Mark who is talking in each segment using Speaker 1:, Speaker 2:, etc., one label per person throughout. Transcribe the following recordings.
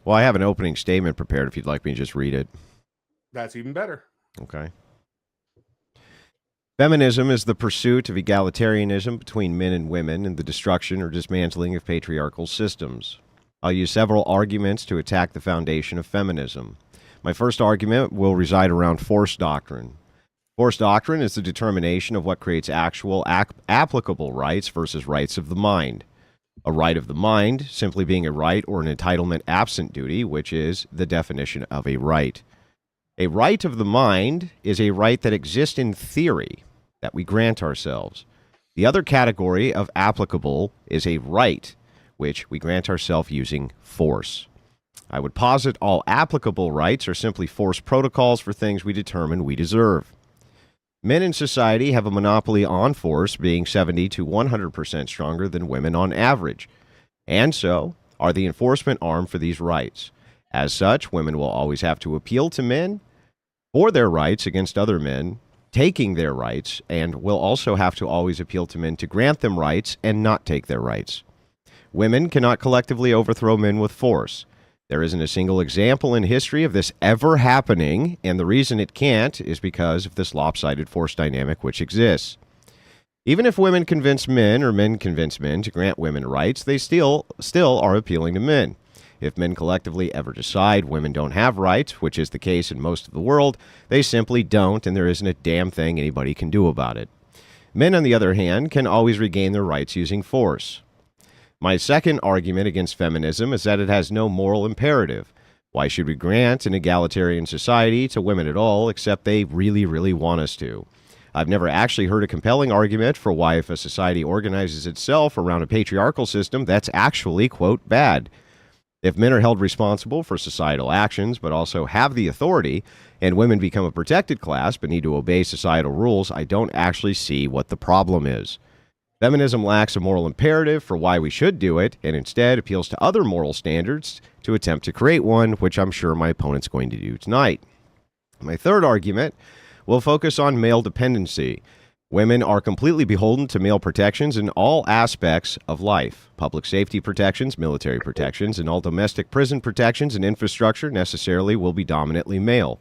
Speaker 1: Well, I have an opening statement prepared if you'd like me to just read it.
Speaker 2: That's even better.
Speaker 1: Okay. Feminism is the pursuit of egalitarianism between men and women and the destruction or dismantling of patriarchal systems. I'll use several arguments to attack the foundation of feminism. My first argument will reside around force doctrine. Force doctrine is the determination of what creates actual applicable rights versus rights of the mind. A right of the mind simply being a right or an entitlement absent duty, which is the definition of a right. A right of the mind is a right that exists in theory, that we grant ourselves. The other category of applicable is a right, which we grant ourselves using force. I would posit all applicable rights are simply force protocols for things we determine we deserve. Men in society have a monopoly on force, being 70 to 100% stronger than women on average, and so are the enforcement arm for these rights. As such, women will always have to appeal to men for their rights against other men taking their rights, and will also have to always appeal to men to grant them rights and not take their rights. Women cannot collectively overthrow men with force. There isn't a single example in history of this ever happening, and the reason it can't is because of this lopsided force dynamic which exists. Even if women convince men or men convince men to grant women rights, they still are appealing to men. If men collectively ever decide women don't have rights, which is the case in most of the world, they simply don't, and there isn't a damn thing anybody can do about it. Men, on the other hand, can always regain their rights using force. My second argument against feminism is that it has no moral imperative. Why should we grant an egalitarian society to women at all, except they really, really want us to? I've never actually heard a compelling argument for why, if a society organizes itself around a patriarchal system, that's actually, quote, bad. If men are held responsible for societal actions, but also have the authority, and women become a protected class but need to obey societal rules, I don't actually see what the problem is. Feminism lacks a moral imperative for why we should do it, and instead appeals to other moral standards to attempt to create one, which I'm sure my opponent's going to do tonight. My third argument will focus on male dependency. Women are completely beholden to male protections in all aspects of life. Public safety protections, military protections, and all domestic prison protections and infrastructure necessarily will be dominantly male.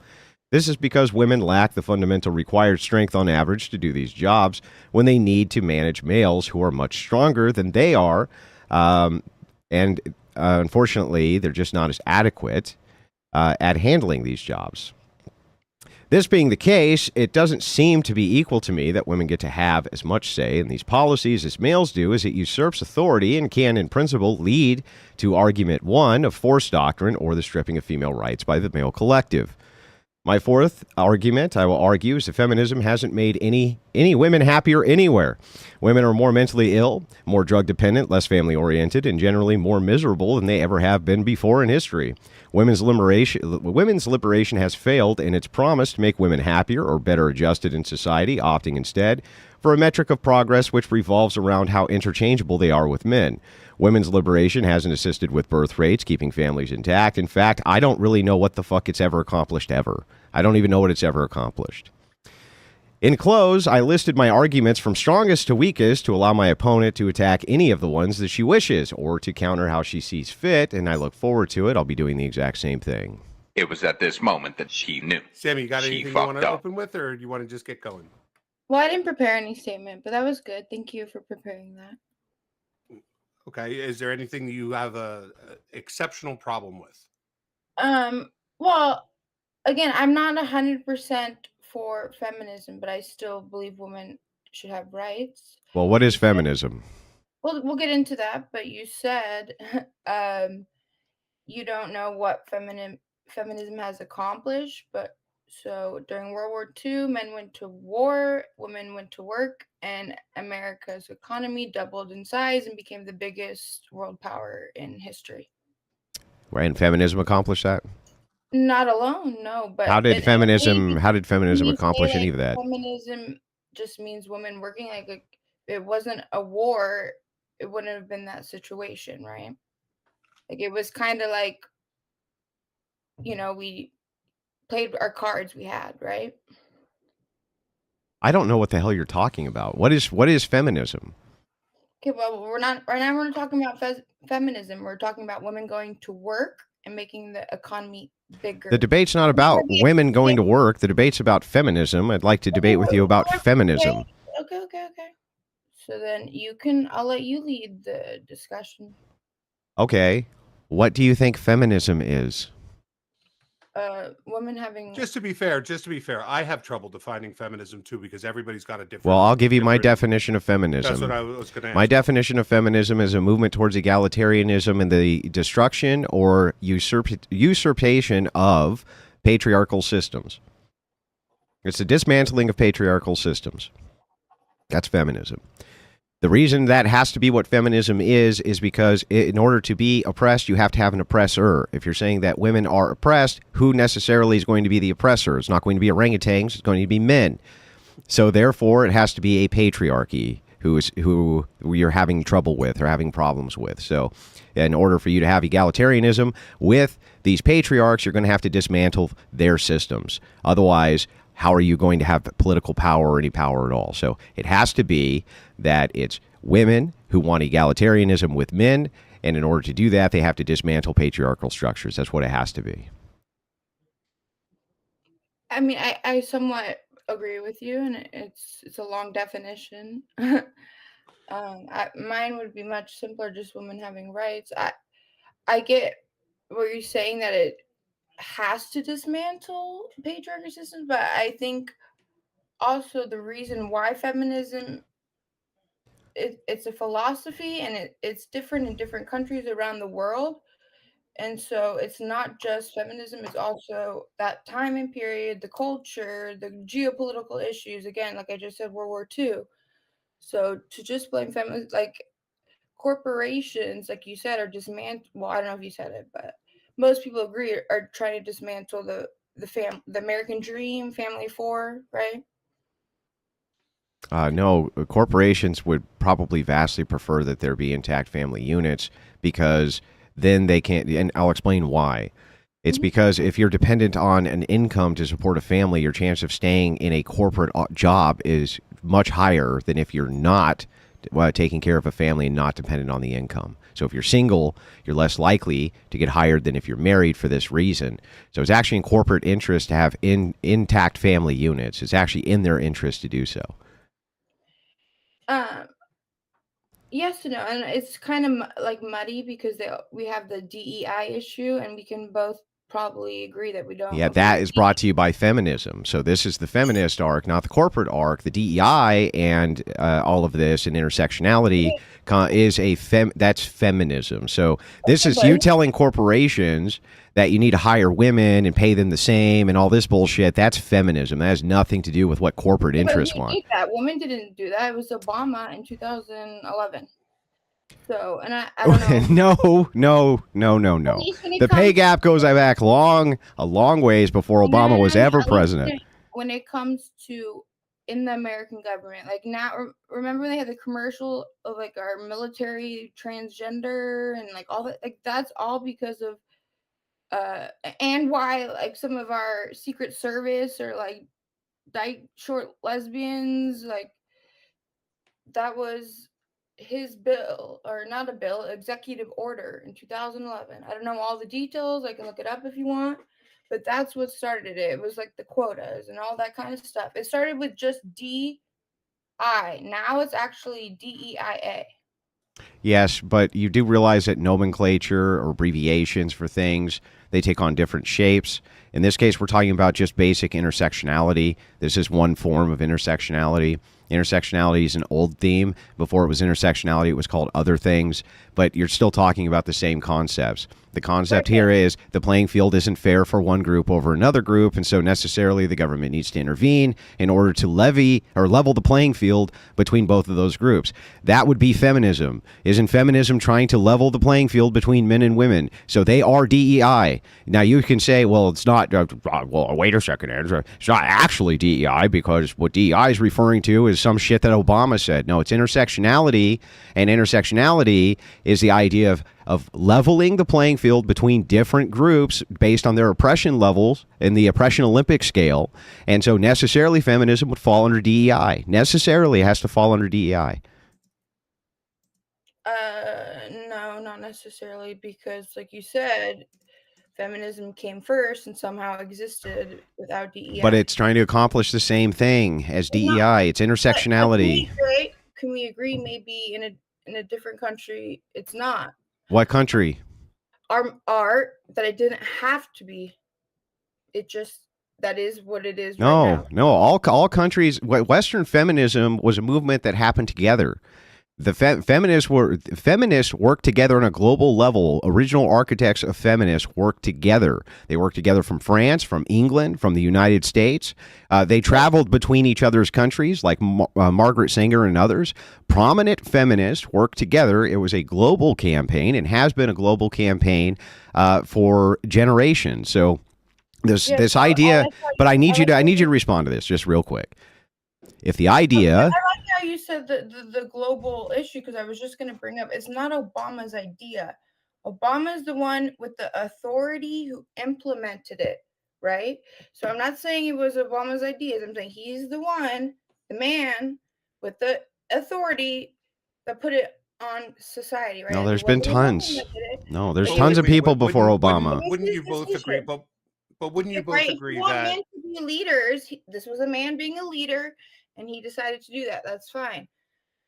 Speaker 1: This is because women lack the fundamental required strength on average to do these jobs when they need to manage males who are much stronger than they are. Unfortunately, they're just not as adequate at handling these jobs. This being the case, it doesn't seem to be equal to me that women get to have as much say in these policies as males do, as it usurps authority and can, in principle, lead to argument one of force doctrine or the stripping of female rights by the male collective. My fourth argument, I will argue, is that feminism hasn't made any women happier anywhere. Women are more mentally ill, more drug dependent, less family oriented, and generally more miserable than they ever have been before in history. Women's liberation has failed in its promise to make women happier or better adjusted in society, opting instead for a metric of progress which revolves around how interchangeable they are with men. Women's liberation hasn't assisted with birth rates, keeping families intact. In fact, I don't really know what the fuck it's ever accomplished ever. I don't even know what it's ever accomplished. In close, I listed my arguments from strongest to weakest to allow my opponent to attack any of the ones that she wishes or to counter how she sees fit, and I look forward to it. I'll be doing the exact same thing.
Speaker 3: It was at this moment that she knew.
Speaker 2: Sammy, you got anything you want to open with, or do you want to just get going?
Speaker 4: Well, I didn't prepare any statement, but that was good. Thank you for preparing that.
Speaker 2: Okay. Is there anything that you have a exceptional problem with?
Speaker 4: Well, again, I'm not 100% for feminism, but I still believe women should have rights.
Speaker 1: Well, what is feminism?
Speaker 4: Well, we'll get into that, but you said you don't know what feminism has accomplished, but so during World War II, men went to war, women went to work, and America's economy doubled in size and became the biggest world power in history.
Speaker 1: And feminism accomplish that?
Speaker 4: Not alone, no. But
Speaker 1: how did feminism accomplish any of that?
Speaker 4: Feminism just means women working. Like it wasn't a war, it wouldn't have been that situation, right? Like it was kind of like, we played our cards we had, right?
Speaker 1: I don't know what the hell you're talking about. What is feminism?
Speaker 4: Okay, well, right now we're not talking about feminism. We're talking about women going to work and making the economy bigger.
Speaker 1: The debate's not about women going to work. The debate's about feminism. I'd like to debate with you about feminism.
Speaker 4: Okay. So then I'll let you lead the discussion.
Speaker 1: Okay. What do you think feminism is?
Speaker 4: Women having.
Speaker 2: Just to be fair, I have trouble defining feminism too because everybody's got a different.
Speaker 1: Well, I'll give you my definition of feminism.
Speaker 2: That's what I was going to ask.
Speaker 1: My definition of feminism is a movement towards egalitarianism and the destruction or usurpation of patriarchal systems. It's the dismantling of patriarchal systems. That's feminism. The reason that has to be what feminism is because in order to be oppressed, you have to have an oppressor. If you're saying that women are oppressed, who necessarily is going to be the oppressor? It's not going to be orangutans. It's going to be men. So therefore, it has to be a patriarchy who you're having trouble with or having problems with. So in order for you to have egalitarianism with these patriarchs, you're going to have to dismantle their systems. Otherwise, how are you going to have political power or any power at all? So it has to be that it's women who want egalitarianism with men, and in order to do that, they have to dismantle patriarchal structures. That's what it has to be.
Speaker 4: I mean, I somewhat agree with you, and it's a long definition. Mine would be much simpler, just women having rights. I get what you're saying, that it has to dismantle patriarchy systems, but I think also the reason why feminism it's a philosophy, and it's different in different countries around the world, and so it's not just feminism, it's also that time and period, the culture, the geopolitical issues. Again, like I just said, World War II. So to just blame feminism, like corporations, like you said, are well, I don't know if you said it, but most people agree are trying to dismantle the American dream, family for, right?
Speaker 1: No, corporations would probably vastly prefer that there be intact family units because then they can't, and I'll explain why. It's because if you're dependent on an income to support a family, your chance of staying in a corporate job is much higher than if you're not taking care of a family and not dependent on the income. So if you're single, you're less likely to get hired than if you're married for this reason. So it's actually in corporate interest to have intact family units. It's actually in their interest to do so.
Speaker 4: Yes and no, and it's kind of like muddy because we have the DEI issue, and we can both probably agree that we don't.
Speaker 1: Yeah, that is brought to you by feminism. So this is the feminist arc, not the corporate arc. The DEI and all of this and intersectionality is that's feminism. So this is you telling corporations that you need to hire women and pay them the same and all this bullshit. That's feminism. That has nothing to do with what corporate interests want.
Speaker 4: That woman didn't do that. It was Obama in 2011. So, and I don't
Speaker 1: know. No. The pay gap goes back a long ways before Obama was ever president.
Speaker 4: When it comes to in the American government, like now, remember they had the commercial of like our military transgender and like all that. Like that's all because of and why like some of our Secret Service or like dyke short lesbians, like that was his bill, or not a bill, executive order in 2011. I don't know all the details. I can look it up if you want, but that's what started it. It was like the quotas and all that kind of stuff. It started with just DI. Now it's actually DEIA.
Speaker 1: Yes, but you do realize that nomenclature or abbreviations for things, they take on different shapes. In this case, we're talking about just basic intersectionality. This is one form of intersectionality. Intersectionality is an old theme. Before it was intersectionality, it was called other things, but you're still talking about the same concepts. The concept here is the playing field isn't fair for one group over another group, and so necessarily the government needs to intervene in order to levy or level the playing field between both of those groups. That would be feminism. Isn't feminism trying to level the playing field between men and women? So they are DEI. Now you can say, well, it's not, well, wait a second, Andrew. It's not actually DEI because what DEI is referring to is some shit that Obama said. No, it's intersectionality, and intersectionality is the idea of leveling the playing field between different groups based on their oppression levels in the oppression Olympic scale. And so necessarily feminism would fall under DEI. Necessarily has to fall under DEI.
Speaker 4: No, not necessarily, because like you said, feminism came first and somehow existed without DEI.
Speaker 1: But it's trying to accomplish the same thing as DEI. It's intersectionality.
Speaker 4: Can we agree maybe in a different country it's not?
Speaker 1: What country?
Speaker 4: Our that it didn't have to be. It just that is what it is right now.
Speaker 1: No. All countries. Western feminism was a movement that happened together. The feminists worked together on a global level. Original architects of feminists worked together. They worked together from France, from England, from the United States. They traveled between each other's countries, like Margaret Sanger and others. Prominent feminists worked together. It was a global campaign and has been a global campaign for generations. So this idea, but I need you to respond to this just real quick. If the idea,
Speaker 4: I like how you said the global issue, because I was just going to bring up, it's not Obama's idea. Obama is the one with the authority who implemented it, right? So I'm not saying it was Obama's ideas. I'm saying he's the one, the man with the authority that put it on society, right?
Speaker 1: no, there's been tons. No, there's
Speaker 2: But
Speaker 1: tons of people
Speaker 2: wouldn't-
Speaker 1: before Obama.
Speaker 2: Wouldn't you both agree? But wouldn't you both
Speaker 4: Right, if
Speaker 2: agree
Speaker 4: you want
Speaker 2: that?
Speaker 4: men to be leaders, this was a man being a leader, and he decided to do that. That's fine.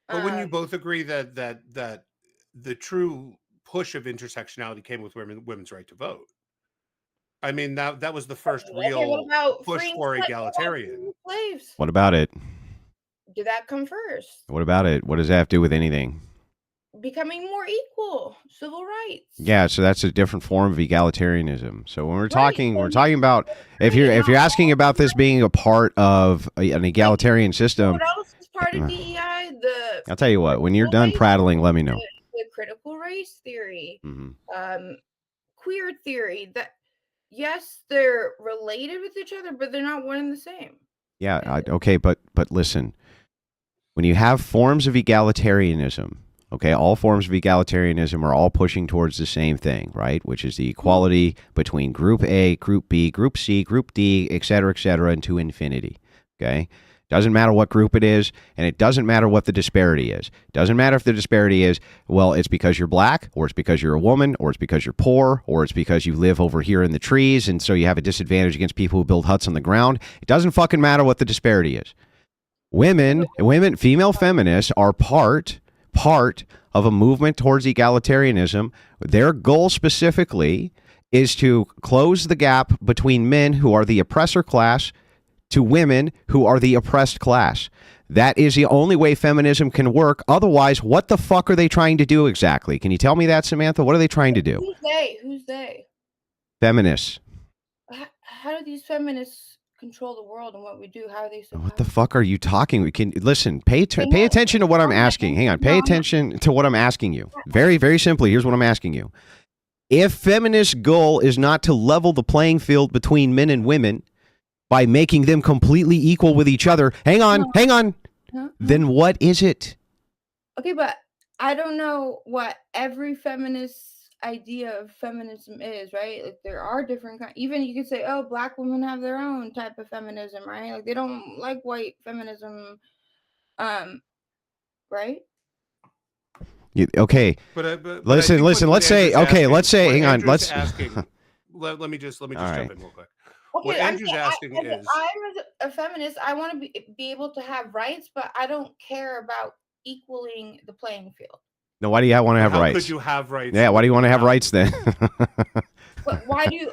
Speaker 2: But wouldn't you both agree that the true push of intersectionality came with women's right to vote? I mean, that was the first real push for egalitarian.
Speaker 4: Slaves?
Speaker 1: What about it?
Speaker 4: Did that come first?
Speaker 1: What about it? What does that have to do with anything?
Speaker 4: Becoming more equal, civil rights.
Speaker 1: Yeah, so that's a different form of egalitarianism. So when we're talking about if you're asking about this being a part of an egalitarian system,
Speaker 4: What else is part of DEI?
Speaker 1: I'll tell you what. When you're done prattling, let me know.
Speaker 4: The critical race theory,
Speaker 1: Mm-hmm.
Speaker 4: queer theory. That yes, they're related with each other, but they're not one and the same.
Speaker 1: Yeah. Okay, but listen. When you have forms of egalitarianism. Okay, all forms of egalitarianism are all pushing towards the same thing, right? Which is the equality between Group A, Group B, Group C, Group D, et cetera, and to infinity. Okay? Doesn't matter what group it is, and it doesn't matter what the disparity is. Doesn't matter if the disparity is, well, it's because you're black, or it's because you're a woman, or it's because you're poor, or it's because you live over here in the trees, and so you have a disadvantage against people who build huts on the ground. It doesn't fucking matter what the disparity is. Female feminists are part of a movement towards egalitarianism. Their goal specifically is to close the gap between men who are the oppressor class to women who are the oppressed class. That is the only way feminism can work. Otherwise, what the fuck are they trying to do exactly? Can you tell me that, Samantha? What are they trying to do?
Speaker 4: Who's they?
Speaker 1: Feminists.
Speaker 4: How do these feminists control the world and what we do? How are they so
Speaker 1: What the fuck are you talking? We can listen. Pay attention to what I'm asking. Hang on. Pay attention to what I'm asking you. Very, very simply. Here's what I'm asking you. If feminist goal is not to level the playing field between men and women by making them completely equal with each other, hang on. Then what is it?
Speaker 4: Okay, but I don't know what every feminist idea of feminism is, right? Like there are different kinds. Even you could say, oh, black women have their own type of feminism, right? Like they don't like white feminism, right?
Speaker 1: Okay.
Speaker 2: But
Speaker 1: listen. Let's say. Hang on. Let's.
Speaker 2: Let me just jump in real quick.
Speaker 4: Okay,
Speaker 2: what Andrew's asking is,
Speaker 4: I'm a feminist. I want to be able to have rights, but I don't care about equaling the playing field.
Speaker 1: No, why do you want to have rights?
Speaker 2: How could you have rights?
Speaker 1: Yeah, why do you want to have rights then?
Speaker 4: But why do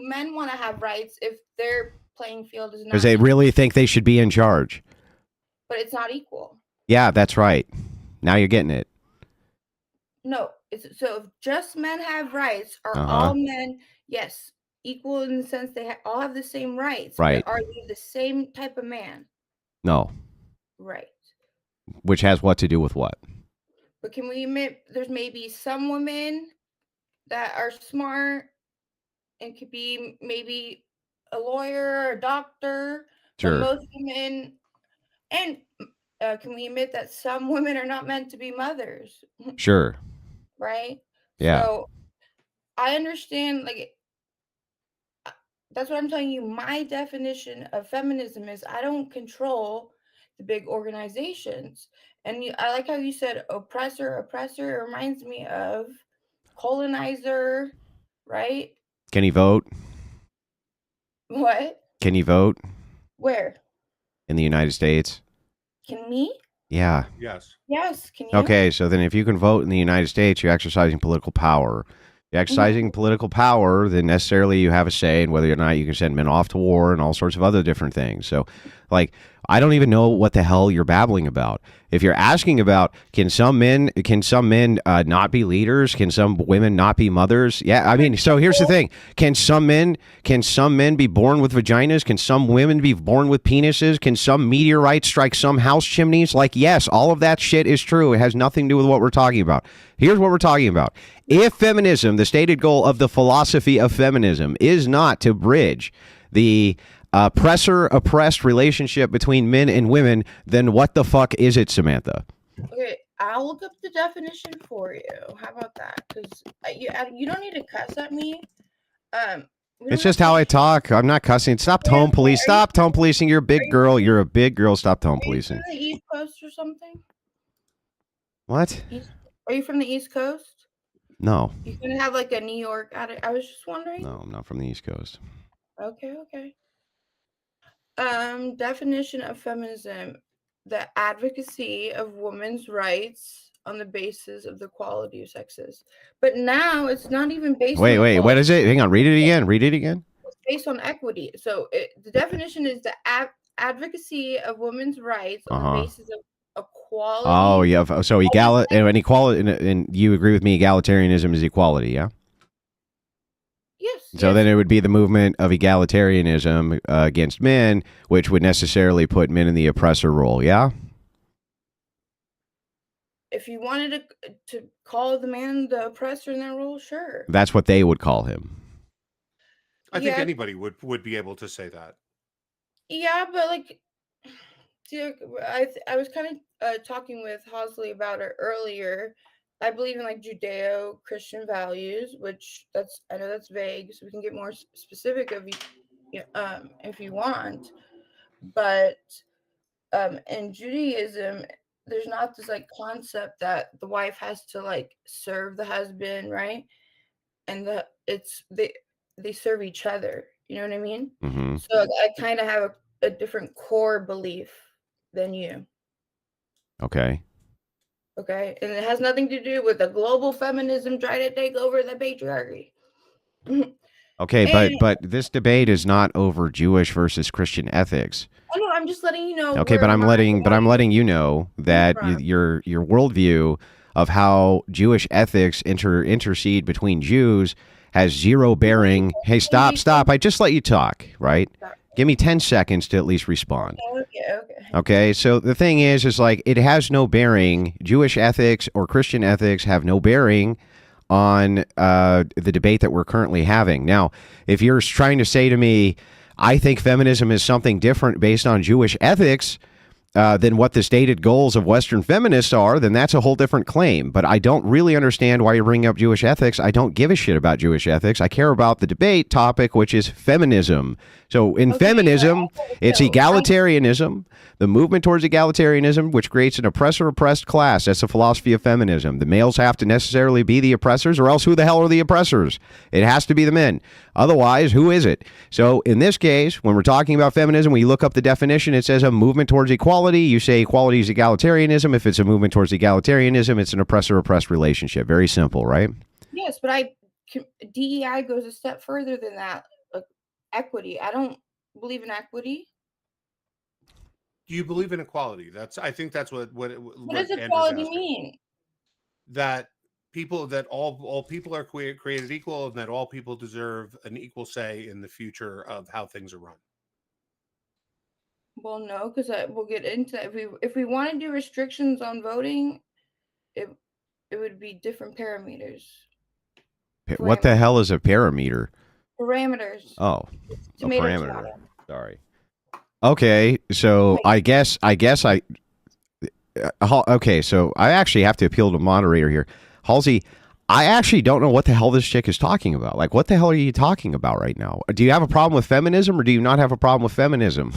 Speaker 4: men want to have rights if their playing field is not?
Speaker 1: Because they really think they should be in charge.
Speaker 4: But it's not equal.
Speaker 1: Yeah, that's right. Now you're getting it.
Speaker 4: No, so if just men have rights, are all men, yes, equal in the sense they all have the same rights.
Speaker 1: Right.
Speaker 4: But are they the same type of man?
Speaker 1: No.
Speaker 4: Right.
Speaker 1: Which has what to do with what?
Speaker 4: But can we admit there's maybe some women that are smart and could be maybe a lawyer or a doctor?
Speaker 1: Sure.
Speaker 4: But most women, and can we admit that some women are not meant to be mothers?
Speaker 1: Sure.
Speaker 4: Right?
Speaker 1: Yeah.
Speaker 4: So I understand, that's what I'm telling you. My definition of feminism is I don't control the big organizations. And I like how you said oppressor. It reminds me of colonizer. right?
Speaker 1: Can he vote?
Speaker 4: What?
Speaker 1: Can you vote
Speaker 4: Where?
Speaker 1: in the United States?
Speaker 4: Can me?
Speaker 1: Yeah.
Speaker 2: Yes.
Speaker 4: Yes. Can you?
Speaker 1: Okay, so then if you can vote in the United States, you're exercising political power. You're exercising political power, then necessarily you have a say in whether or not you can send men off to war and all sorts of other different things. So, like, I don't even know what the hell you're babbling about. If you're asking about can some men not be leaders? Can some women not be mothers? Yeah, I mean, so here's the thing: can some men be born with vaginas? Can some women be born with penises? Can some meteorites strike some house chimneys? Like, yes, all of that shit is true. It has nothing to do with what we're talking about. Here's what we're talking about. If feminism, the stated goal of the philosophy of feminism, is not to bridge the oppressor-oppressed relationship between men and women, then what the fuck is it, Samantha?
Speaker 4: Okay, I'll look up the definition for you. How about that? Because you don't need to cuss at me.
Speaker 1: It's just how I talk. I'm not cussing. Stop tone police. Stop tone policing. You're a big girl. You're a big girl. Stop tone policing.
Speaker 4: Are you from the East Coast or something?
Speaker 1: What?
Speaker 4: Are you from the East Coast?
Speaker 1: No.
Speaker 4: You gonna have like a New York I was just wondering.
Speaker 1: No, I'm not from the East Coast.
Speaker 4: Okay. Definition of feminism: the advocacy of women's rights on the basis of the equality of sexes. But now it's not even based.
Speaker 1: Wait. What is it? Hang on. Read it again.
Speaker 4: It's based on equity. So the definition is the advocacy of women's rights on the basis of equality.
Speaker 1: Oh, yeah. So equality, and you agree with me? Egalitarianism is equality, yeah.
Speaker 4: Yes.
Speaker 1: So then it would be the movement of egalitarianism against men, which would necessarily put men in the oppressor role, yeah?
Speaker 4: If you wanted to call the man the oppressor in that role, sure.
Speaker 1: That's what they would call him.
Speaker 2: I think anybody would be able to say that.
Speaker 4: Yeah, but like, see, I was kind of talking with Hosley about it earlier. I believe in like Judeo-Christian values, which I know that's vague, so we can get more specific if you want. But in Judaism, there's not this like concept that the wife has to like serve the husband, right? And they serve each other. You know what I mean?
Speaker 1: Mm-hmm.
Speaker 4: So I kind of have a different core belief than you.
Speaker 1: Okay.
Speaker 4: And it has nothing to do with the global feminism trying to take over the patriarchy.
Speaker 1: Okay, but this debate is not over Jewish versus Christian ethics.
Speaker 4: I know. I'm just letting you know.
Speaker 1: Okay, but I'm letting you know that your worldview of how Jewish ethics intercede between Jews has zero bearing. Hey, stop! I just let you talk, right? Give me 10 seconds to at least respond. Okay, so the thing is like it has no bearing. Jewish ethics or Christian ethics have no bearing on the debate that we're currently having. Now, if you're trying to say to me, I think feminism is something different based on Jewish ethics than what the stated goals of Western feminists are, then that's a whole different claim. But I don't really understand why you're bringing up Jewish ethics. I don't give a shit about Jewish ethics. I care about the debate topic, which is feminism. So in feminism, it's egalitarianism, the movement towards egalitarianism, which creates an oppressor-oppressed class. That's the philosophy of feminism. The males have to necessarily be the oppressors, or else who the hell are the oppressors? It has to be the men. Otherwise, who is it? So in this case, when we're talking about feminism, when you look up the definition, it says a movement towards equality. You say equality is egalitarianism. If it's a movement towards egalitarianism, it's an oppressor-oppressed relationship. Very simple, right?
Speaker 4: Yes, but DEI goes a step further than that. Like equity. I don't believe in equity.
Speaker 2: Do you believe in equality? I think that's what
Speaker 4: does equality mean?
Speaker 2: That all people are created equal, and that all people deserve an equal say in the future of how things are run.
Speaker 4: Well, no, because we'll get into it. If we want to do restrictions on voting, it would be different parameters.
Speaker 1: What the hell is a parameter?
Speaker 4: Parameters.
Speaker 1: Oh, a parameter. Sorry. Okay, so I guess okay, so I actually have to appeal to the moderator here. Halsey, I actually don't know what the hell this chick is talking about. Like, what the hell are you talking about right now? Do you have a problem with feminism, or do you not have a problem with feminism?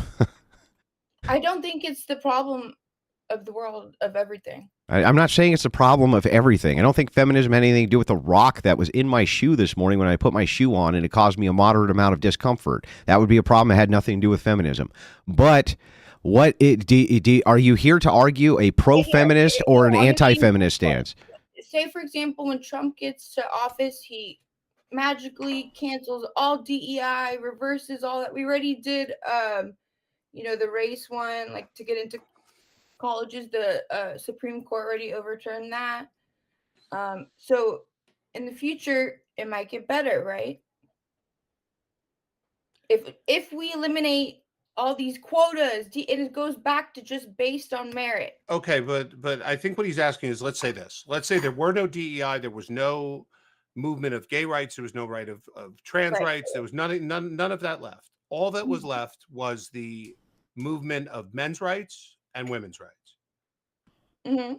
Speaker 4: I don't think it's the problem of the world of everything.
Speaker 1: I'm not saying it's a problem of everything. I don't think feminism had anything to do with the rock that was in my shoe this morning when I put my shoe on and it caused me a moderate amount of discomfort. That would be a problem that had nothing to do with feminism. But are you here to argue a pro-feminist or an anti-feminist stance?
Speaker 4: Say, for example, when Trump gets to office, he magically cancels all DEI, reverses all that. We already did, the race one, like to get into colleges. The Supreme Court already overturned that. So in the future, it might get better, right? If we eliminate all these quotas, and it goes back to just based on merit.
Speaker 2: Okay, but I think what he's asking is, let's say this. Let's say there were no DEI, there was no movement of gay rights, there was no right of trans rights, there was none of that left. All that was left was the movement of men's rights and women's rights.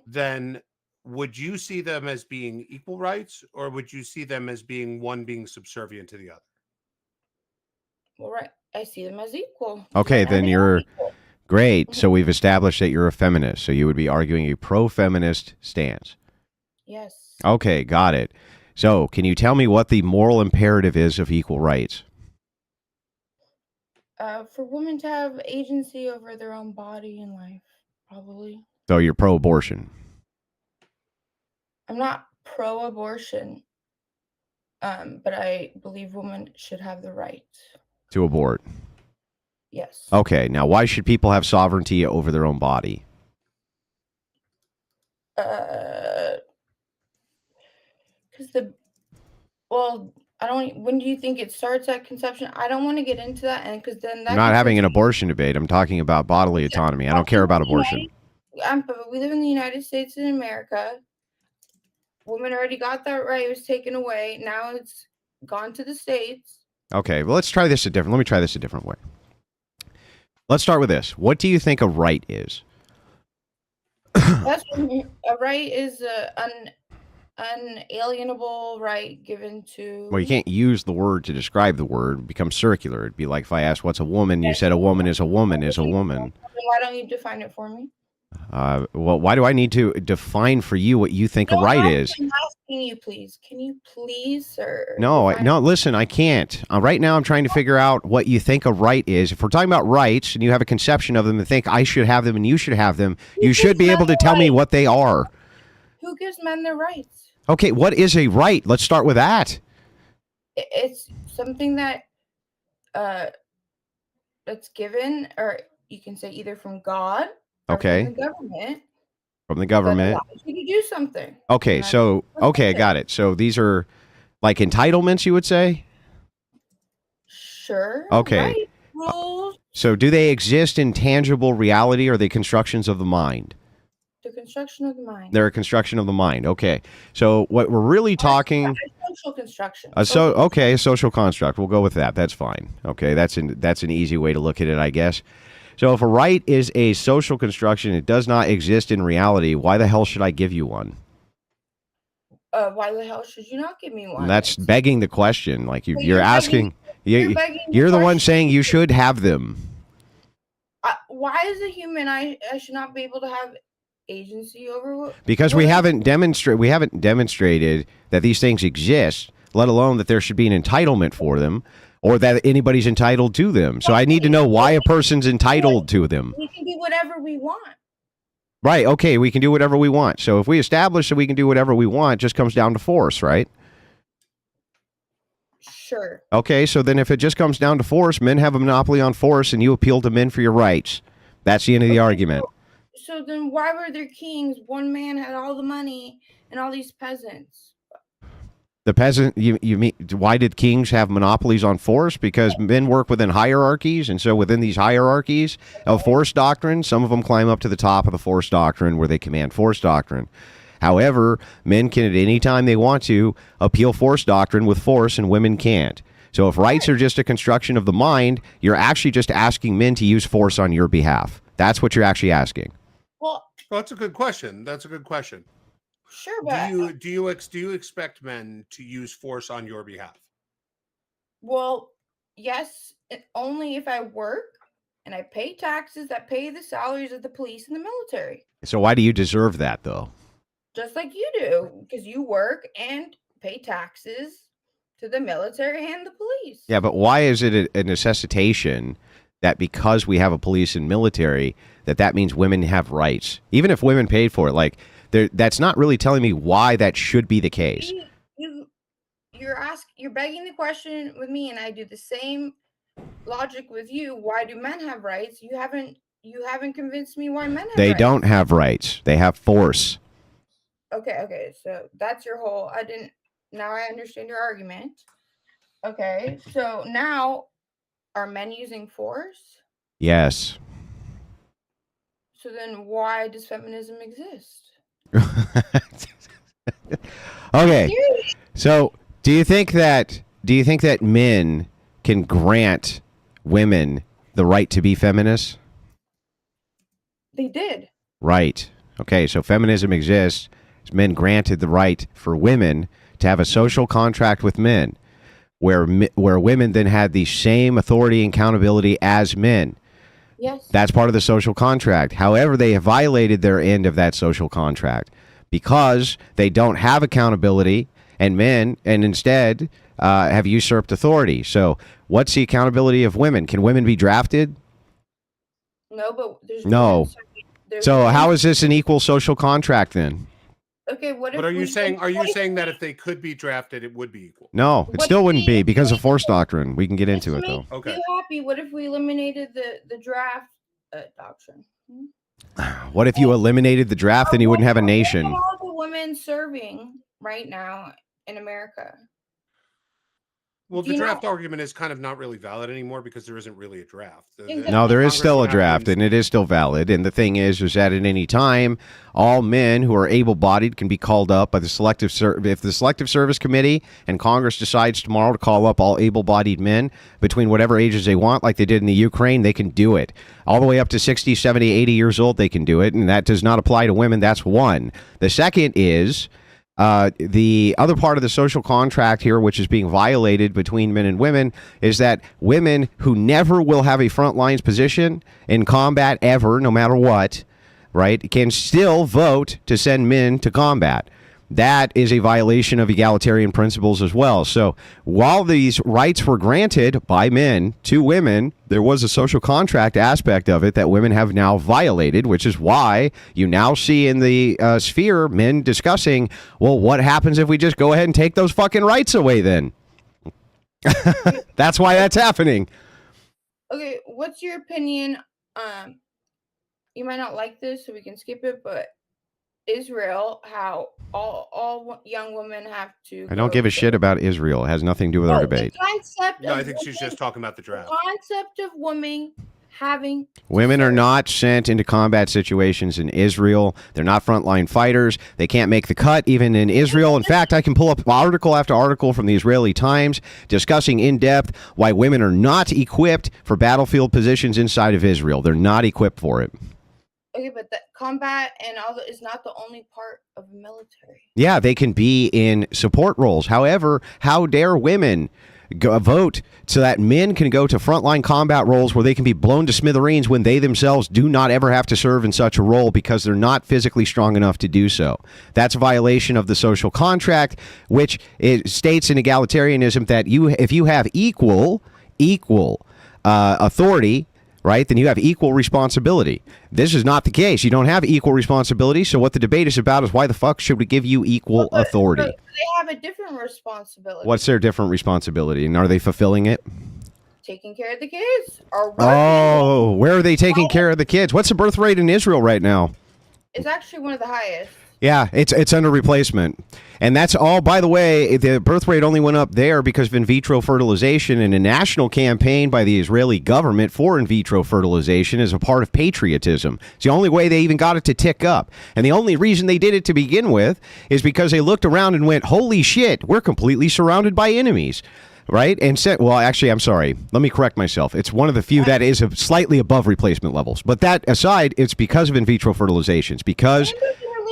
Speaker 2: Then would you see them as being equal rights, or would you see them as being one being subservient to the other?
Speaker 4: Well, right. I see them as equal.
Speaker 1: Okay, then you're great. So we've established that you're a feminist. So you would be arguing a pro-feminist stance.
Speaker 4: Yes.
Speaker 1: Okay, got it. So can you tell me what the moral imperative is of equal rights?
Speaker 4: For women to have agency over their own body and life, probably.
Speaker 1: So you're pro-abortion.
Speaker 4: I'm not pro-abortion, but I believe women should have the right
Speaker 1: to abort.
Speaker 4: Yes.
Speaker 1: Okay, now why should people have sovereignty over their own body?
Speaker 4: Because when do you think it starts at conception? I don't want to get into that, and because then
Speaker 1: I'm not having an abortion debate. I'm talking about bodily autonomy. I don't care about abortion.
Speaker 4: But we live in the United States of America. Women already got that right. It was taken away. Now it's gone to the states.
Speaker 1: Okay, well, let me try this a different way. Let's start with this. What do you think a right is?
Speaker 4: A right is an unalienable right given to...
Speaker 1: Well, you can't use the word to describe the word. It becomes circular. It'd be like if I asked what's a woman, you said a woman is a woman is a woman.
Speaker 4: Why don't you define it for me?
Speaker 1: Well, why do I need to define for you what you think a right is?
Speaker 4: I'm asking you, please. Can you please, sir?
Speaker 1: No, listen, I can't. Right now I'm trying to figure out what you think a right is. If we're talking about rights and you have a conception of them and think I should have them and you should have them, you should be able to tell me what they are.
Speaker 4: Who gives men their rights?
Speaker 1: Okay, what is a right? Let's start with that.
Speaker 4: It's something that that's given, or you can say either from God.
Speaker 1: Okay.
Speaker 4: From the government.
Speaker 1: From the government.
Speaker 4: That allows you to do something.
Speaker 1: Okay, so I got it. So these are like entitlements, you would say?
Speaker 4: Sure.
Speaker 1: Okay.
Speaker 4: Right. Rules.
Speaker 1: So do they exist in tangible reality, or are they constructions of the mind?
Speaker 4: The construction of the mind.
Speaker 1: They're a construction of the mind. Okay. So what we're really talking...
Speaker 4: A social construction.
Speaker 1: Okay, a social construct. We'll go with that. That's fine. Okay, that's an easy way to look at it, I guess. So if a right is a social construction, it does not exist in reality, why the hell should I give you one?
Speaker 4: Why the hell should you not give me one?
Speaker 1: That's begging the question. Like you're asking... You're the one saying you should have them.
Speaker 4: Why as a human I should not be able to have agency over
Speaker 1: because we haven't demonstrated that these things exist, let alone that there should be an entitlement for them or that anybody's entitled to them. So I need to know why a person's entitled to them.
Speaker 4: We can do whatever we want.
Speaker 1: Right. Okay. We can do whatever we want. So if we establish that we can do whatever we want, it just comes down to force, right?
Speaker 4: Sure.
Speaker 1: Okay. So then if it just comes down to force, men have a monopoly on force and you appeal to men for your rights. That's the end of the argument.
Speaker 4: So then why were there kings? One man had all the money and all these peasants.
Speaker 1: The peasant, you mean, why did kings have monopolies on force? Because men work within hierarchies, and so within these hierarchies of force doctrine, some of them climb up to the top of the force doctrine where they command force doctrine. However, men can at any time they want to appeal force doctrine with force, and women can't. So if rights are just a construction of the mind, you're actually just asking men to use force on your behalf. That's what you're actually asking.
Speaker 2: Well, that's a good question.
Speaker 4: Sure, but
Speaker 2: do you expect men to use force on your behalf?
Speaker 4: Well, yes, only if I work and I pay taxes that pay the salaries of the police and the military.
Speaker 1: So why do you deserve that, though?
Speaker 4: just like you do, because you work and pay taxes to the military and the police.
Speaker 1: Yeah, but why is it a necessitation that because we have a police and military, that means women have rights? Even if women paid for it, like, that's not really telling me why that should be the case.
Speaker 4: You're begging the question with me, and I do the same logic with you. Why do men have rights? You haven't convinced me why men have
Speaker 1: They
Speaker 4: rights.
Speaker 1: don't have rights. They have force.
Speaker 4: Okay. So that's your whole. Now I understand your argument. Okay. So now, are men using force?
Speaker 1: Yes.
Speaker 4: So then, why does feminism exist?
Speaker 1: Okay. So, do you think that men can grant women the right to be feminists?
Speaker 4: They did.
Speaker 1: Right. Okay, so feminism exists. Men granted the right for women to have a social contract with men where women then had the same authority and accountability as men.
Speaker 4: Yes.
Speaker 1: That's part of the social contract. However, they have violated their end of that social contract because they don't have accountability and instead have usurped authority. So what's the accountability of women? Can women be drafted?
Speaker 4: No, but there's
Speaker 1: no. So how is this an equal social contract then?
Speaker 4: Okay,
Speaker 2: but are you saying that if they could be drafted, it would be equal?
Speaker 1: No, it still wouldn't be because of force doctrine. We can get into it though.
Speaker 2: Okay.
Speaker 4: You happy? What if we eliminated the draft doctrine?
Speaker 1: What if you eliminated the draft? Then you wouldn't have a nation.
Speaker 4: All the women serving right now in America.
Speaker 2: Well, the draft argument is kind of not really valid anymore because there isn't really a draft.
Speaker 1: No, there is still a draft, and it is still valid. And the thing is that at any time, all men who are able-bodied can be called up by the if the Selective Service Committee and Congress decides tomorrow to call up all able-bodied men between whatever ages they want, like they did in the Ukraine, they can do it. All the way up to 60, 70, 80 years old, they can do it, and that does not apply to women. That's one. The second is the other part of the social contract here, which is being violated between men and women, is that women who never will have a front lines position in combat ever, no matter what, right, can still vote to send men to combat. That is a violation of egalitarian principles as well. So while these rights were granted by men to women, there was a social contract aspect of it that women have now violated, which is why you now see in the sphere men discussing, well, what happens if we just go ahead and take those fucking rights away then? That's why that's happening.
Speaker 4: Okay, what's your opinion? You might not like this, so we can skip it, but Israel, how all young women have to.
Speaker 1: I don't give a shit about Israel. It has nothing to do with our debate.
Speaker 2: No, I think she's just talking about the draft.
Speaker 4: The concept of women having.
Speaker 1: Women are not sent into combat situations in Israel. They're not frontline fighters. They can't make the cut even in Israel. In fact, I can pull up article after article from the Israeli Times discussing in depth why women are not equipped for battlefield positions inside of Israel. They're not equipped for it.
Speaker 4: Okay, but the combat and all that is not the only part of the military.
Speaker 1: Yeah, they can be in support roles. However, how dare women vote so that men can go to frontline combat roles where they can be blown to smithereens when they themselves do not ever have to serve in such a role because they're not physically strong enough to do so. That's a violation of the social contract, which states in egalitarianism that if you have equal authority, right, then you have equal responsibility. This is not the case. You don't have equal responsibility. So what the debate is about is why the fuck should we give you equal authority?
Speaker 4: But they have a different responsibility.
Speaker 1: What's their different responsibility? And are they fulfilling it?
Speaker 4: Taking care of the kids.
Speaker 1: Oh, where are they taking care of the kids? What's the birth rate in Israel right now?
Speaker 4: It's actually one of the highest.
Speaker 1: Yeah, it's under replacement. And that's all, by the way, the birth rate only went up there because of in vitro fertilization, and a national campaign by the Israeli government for in vitro fertilization is a part of patriotism. It's the only way they even got it to tick up. And the only reason they did it to begin with is because they looked around and went, holy shit, we're completely surrounded by enemies. Right? And said, well, actually, I'm sorry. Let me correct myself. It's one of the few that is slightly above replacement levels. But that aside, it's because of in vitro fertilization. It's because,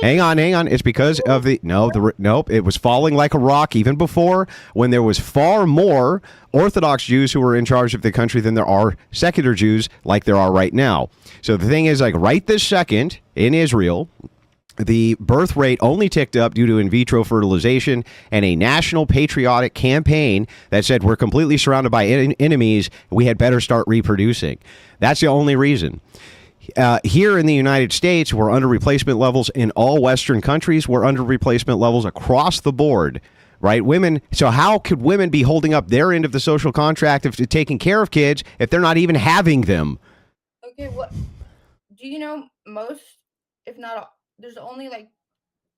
Speaker 1: hang on. It's because of nope. It was falling like a rock even before, when there was far more Orthodox Jews who were in charge of the country than there are secular Jews like there are right now. So the thing is, like right this second in Israel, The birth rate only ticked up due to in vitro fertilization and a national patriotic campaign that said we're completely surrounded by enemies. We had better start reproducing. That's the only reason. Here in the United States, we're under replacement levels. In all Western countries, we're under replacement levels across the board. Right? Women. So how could women be holding up their end of the social contract of taking care of kids if they're not even having them?
Speaker 4: Okay. What do you know? Most, if not all, there's only like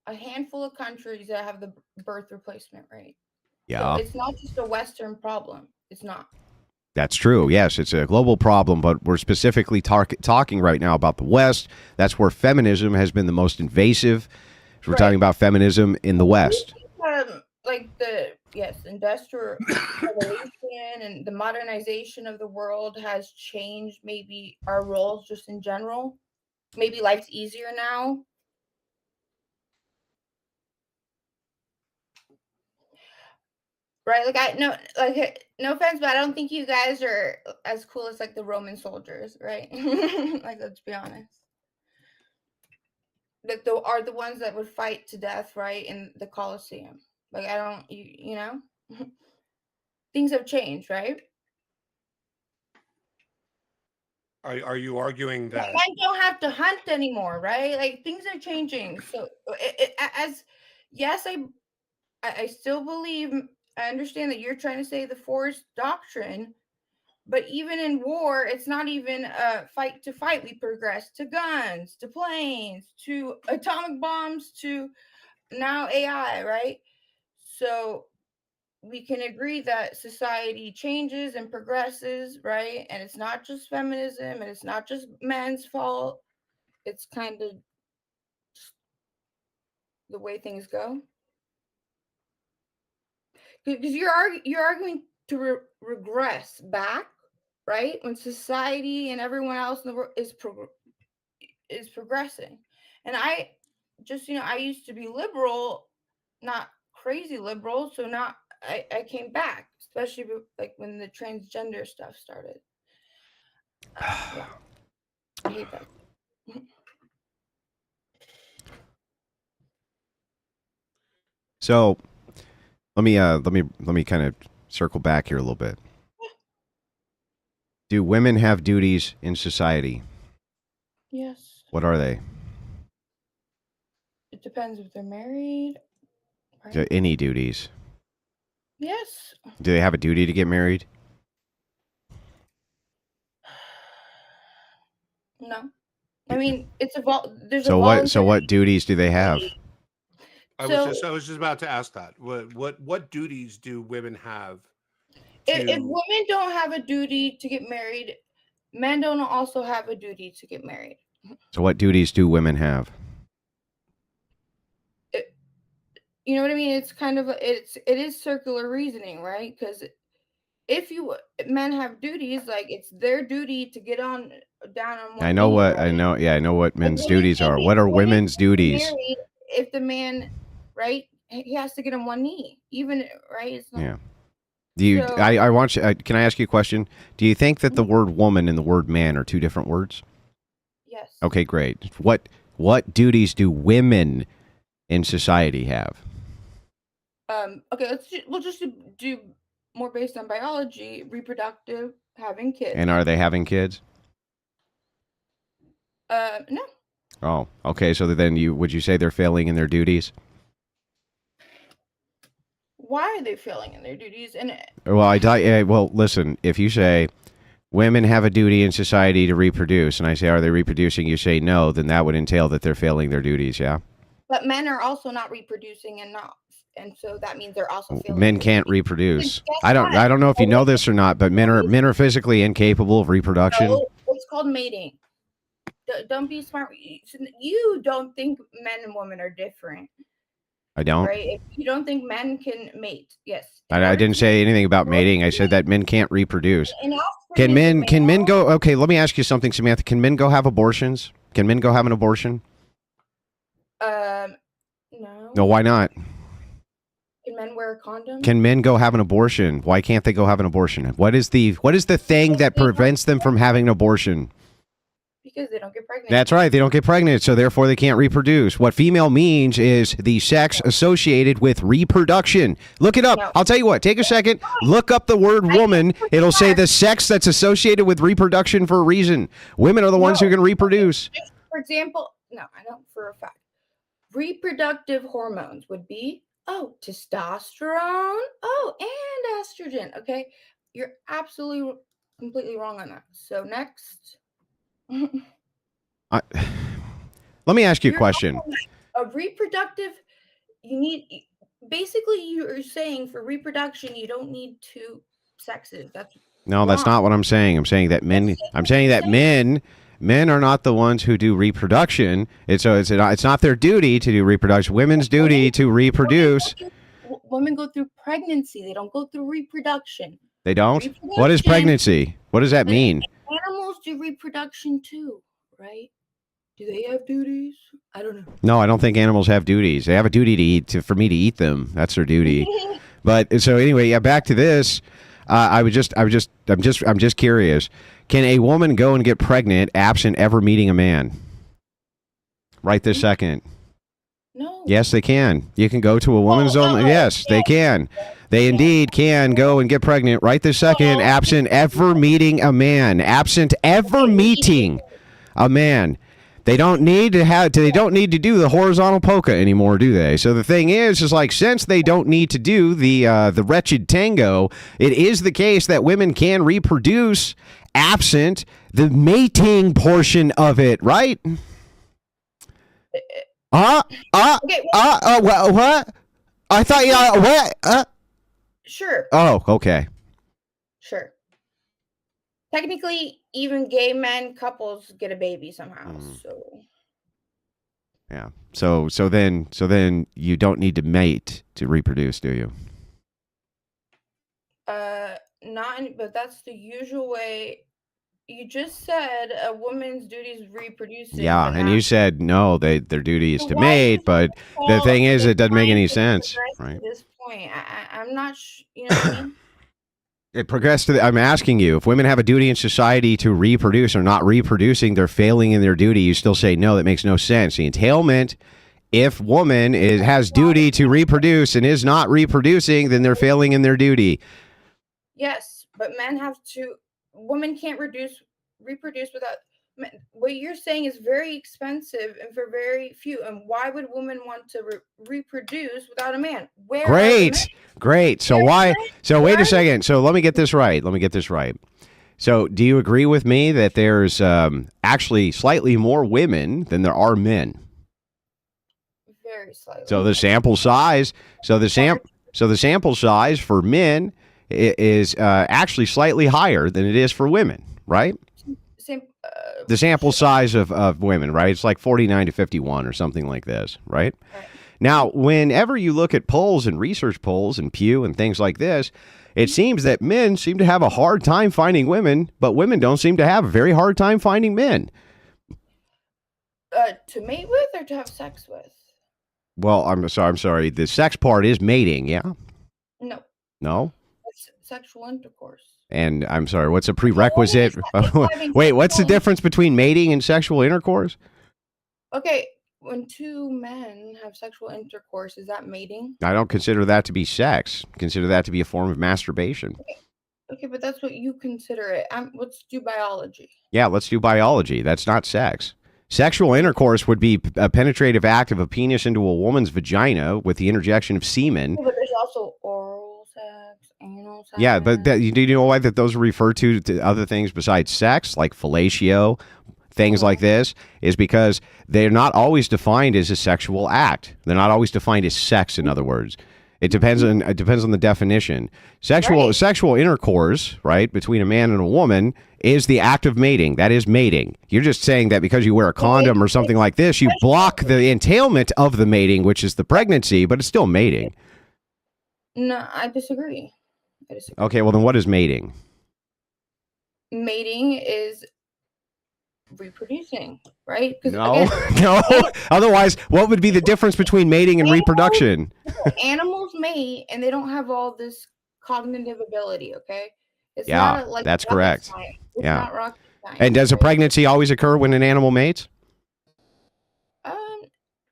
Speaker 4: a handful of countries that have the birth replacement rate.
Speaker 1: Yeah.
Speaker 4: So it's not just a Western problem. It's not.
Speaker 1: That's true. Yes, it's a global problem, but we're specifically talking right now about the West. That's where feminism has been the most invasive. So we're talking about feminism in the West.
Speaker 4: Like the industrial revolution and the modernization of the world has changed maybe our roles just in general. Maybe life's easier now. Right? Like no offense, but I don't think you guys are as cool as like the Roman soldiers, right? Like, let's be honest. Like are the ones that would fight to death, right, in the Colosseum. Like I don't, you know, things have changed, right?
Speaker 2: Are you arguing that
Speaker 4: I don't have to hunt anymore, right? Like things are changing. So I still believe, I understand that you're trying to say the force doctrine, but even in war, it's not even a fight to fight. We progress to guns, to planes, to atomic bombs, to now AI, right? So we can agree that society changes and progresses, right? And it's not just feminism and it's not just men's fault. It's kind of the way things go. Because you're arguing to regress back, right? When society and everyone else in the world is progressing. And I just, I used to be liberal, not crazy liberal, so I came back, especially like when the transgender stuff started. Yeah. I hate that.
Speaker 1: So let me kind of circle back here a little bit. Do women have duties in society?
Speaker 4: Yes.
Speaker 1: What are they?
Speaker 4: It depends if they're married.
Speaker 1: Right? Any duties?
Speaker 4: Yes.
Speaker 1: Do they have a duty to get married?
Speaker 4: No. I mean, it's there's
Speaker 1: so what duties do they have?
Speaker 2: I was just about to ask that. What duties do women have?
Speaker 4: If women don't have a duty to get married, men don't also have a duty to get married.
Speaker 1: So what duties do women have?
Speaker 4: You know what I mean? It's kind of it is circular reasoning, right? Because if men have duties, like it's their duty to get on down on one
Speaker 1: I know
Speaker 4: knee,
Speaker 1: what
Speaker 4: right?
Speaker 1: I know what men's duties are. What are women's duties?
Speaker 4: If the man, right, he has to get on one knee, even, right? It's not,
Speaker 1: yeah. Do you? So, I want you. Can I ask you a question? Do you think that the word woman and the word man are two different words?
Speaker 4: Yes.
Speaker 1: Okay, great. What duties do women in society have?
Speaker 4: Okay, we'll just do more based on biology, reproductive, having kids.
Speaker 1: And are they having kids?
Speaker 4: No.
Speaker 1: Oh, okay. So then would you say they're failing in their duties?
Speaker 4: Why are they failing in their duties? And
Speaker 1: well, listen, if you say women have a duty in society to reproduce, and I say, are they reproducing? You say no, then that would entail that they're failing their duties, yeah? But
Speaker 4: men are also not reproducing and so that means they're also failing.
Speaker 1: Men can't reproduce. I don't know if you know this or not, but men are physically incapable of reproduction.
Speaker 4: No, it's called mating. Don't be smart. You don't think men and women are different.
Speaker 1: I don't.
Speaker 4: Right? If you don't think men can mate, yes.
Speaker 1: I didn't say anything about mating. I said that men can't reproduce. Can men go? Okay, let me ask you something, Samantha. Can men go have abortions? Can men go have an abortion?
Speaker 4: No.
Speaker 1: No, why not?
Speaker 4: Can men wear a condom?
Speaker 1: Can men go have an abortion? Why can't they go have an abortion? What is the thing that prevents them from having an abortion?
Speaker 4: kids. They don't get pregnant.
Speaker 1: That's right. They don't get pregnant, so therefore they can't reproduce. What female means is the sex associated with reproduction. Look it up.
Speaker 4: No.
Speaker 1: I'll tell you what. Take a second. Look up the word woman. It'll say the sex that's associated with reproduction for a reason. Women are the ones who can reproduce.
Speaker 4: For example, no, I don't for a fact. Reproductive hormones would be, testosterone, and estrogen. Okay, you're absolutely completely wrong on that. So next.
Speaker 1: Let me ask you a question.
Speaker 4: A reproductive, you're saying for reproduction you don't need two sexes. That's
Speaker 1: not what I'm saying. I'm saying that men are not the ones who do reproduction. It's not their duty to do reproduction. Women's duty to reproduce.
Speaker 4: Women go through pregnancy. They don't go through reproduction.
Speaker 1: They don't? What is pregnancy? What does that mean?
Speaker 4: Animals do reproduction too, right? Do they have duties? I don't know.
Speaker 1: No, I don't think animals have duties. They have a duty to eat, for me to eat them. That's their duty. But so anyway, back to this. I'm just curious. Can a woman go and get pregnant absent ever meeting a man? Right this second.
Speaker 4: No.
Speaker 1: Yes, they can. You can go to a woman's own. Yes, they can. They indeed can go and get pregnant right this second, absent ever meeting a man. Absent ever meeting a man. They don't need to do the horizontal polka anymore, do they? So the thing is like, since they don't need to do the wretched tango, it is the case that women can reproduce absent the mating portion of it, right? What? I thought what?
Speaker 4: Sure.
Speaker 1: Oh, okay.
Speaker 4: Sure. Technically, even gay men couples get a baby somehow. So.
Speaker 1: Yeah. So then you don't need to mate to reproduce, do you?
Speaker 4: But that's the usual way. You just said a woman's duty is reproducing.
Speaker 1: Yeah, and you said no, their duty is to mate, but the thing is, it doesn't make any sense, right?
Speaker 4: At this point, I'm not. You know what I mean?
Speaker 1: It progressed to. I'm asking you, if women have a duty in society to reproduce or not reproducing, they're failing in their duty. You still say no. That makes no sense. The entailment. If woman has duty to reproduce and is not reproducing, then they're failing in their duty.
Speaker 4: Yes, but men have to. Women can't reproduce without. What you're saying is very expensive and for very few. And why would women want to reproduce without a man?
Speaker 1: Great. So why? So wait a second. So let me get this right. So do you agree with me that there's actually slightly more women than there are men?
Speaker 4: Very slightly.
Speaker 1: So the sample size. So the sample size for men is actually slightly higher than it is for women, right? The sample size of women, right? It's like 49 to 51 or something like this, right? Now, whenever you look at polls and research polls and Pew and things like this, it seems that men seem to have a hard time finding women, but women don't seem to have a very hard time finding men.
Speaker 4: To mate with or to have sex with?
Speaker 1: Well, I'm sorry. The sex part is mating, yeah? No?
Speaker 4: It's sexual intercourse.
Speaker 1: And I'm sorry, what's a prerequisite? Wait, what's the difference between mating and sexual intercourse?
Speaker 4: Okay, when two men have sexual intercourse, is that mating?
Speaker 1: I don't consider that to be sex. Consider that to be a form of masturbation.
Speaker 4: Okay, but that's what you consider it. Let's do biology.
Speaker 1: Yeah, let's do biology. That's not sex. Sexual intercourse would be a penetrative act of a penis into a woman's vagina with the interjection of semen.
Speaker 4: Yeah, but there's also oral sex, anal sex.
Speaker 1: Yeah, but do you know why that those are referred to other things besides sex, like fellatio, things like this, is because they're not always defined as a sexual act. They're not always defined as sex, in other words. It depends on the definition. Sexual intercourse, right, between a man and a woman is the act of mating. That is mating. You're just saying that because you wear a condom or something like this, you block the entailment of the mating, which is the pregnancy, but it's still mating.
Speaker 4: No, I disagree.
Speaker 1: Okay, well then what is mating?
Speaker 4: Mating is reproducing, right?
Speaker 1: No. Otherwise, what would be the difference between mating and reproduction?
Speaker 4: Animals mate, and they don't have all this cognitive ability. Okay,
Speaker 1: that's correct.
Speaker 4: It's not rocket
Speaker 1: And does a pregnancy always occur when an animal mates?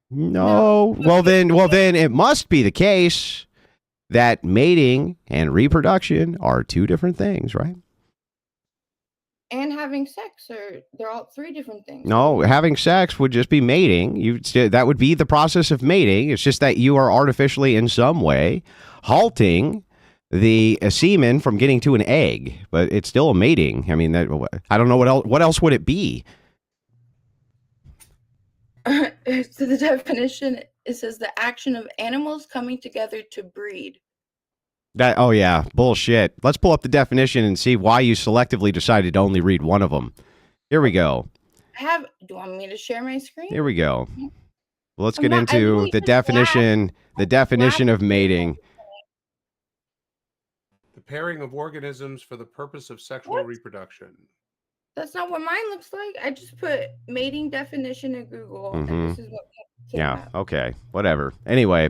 Speaker 1: No. Well then it must be the case that mating and reproduction are two different things, right?
Speaker 4: And having sex, they're all three different things.
Speaker 1: No, having sex would just be mating. That would be the process of mating. It's just that you are artificially in some way halting the semen from getting to an egg, but it's still a mating. I mean, I don't know what else would it be?
Speaker 4: So the definition, it says the action of animals coming together to breed.
Speaker 1: Oh yeah, bullshit. Let's pull up the definition and see why you selectively decided to only read one of them. Here we go.
Speaker 4: Do you want me to share my screen?
Speaker 1: Here we go. Well, let's get into the definition. The definition of mating.
Speaker 2: The pairing of organisms for the purpose of sexual reproduction.
Speaker 4: That's not what mine looks like. I just put mating definition in Google, and this is what came up.
Speaker 1: Okay, whatever. Anyway,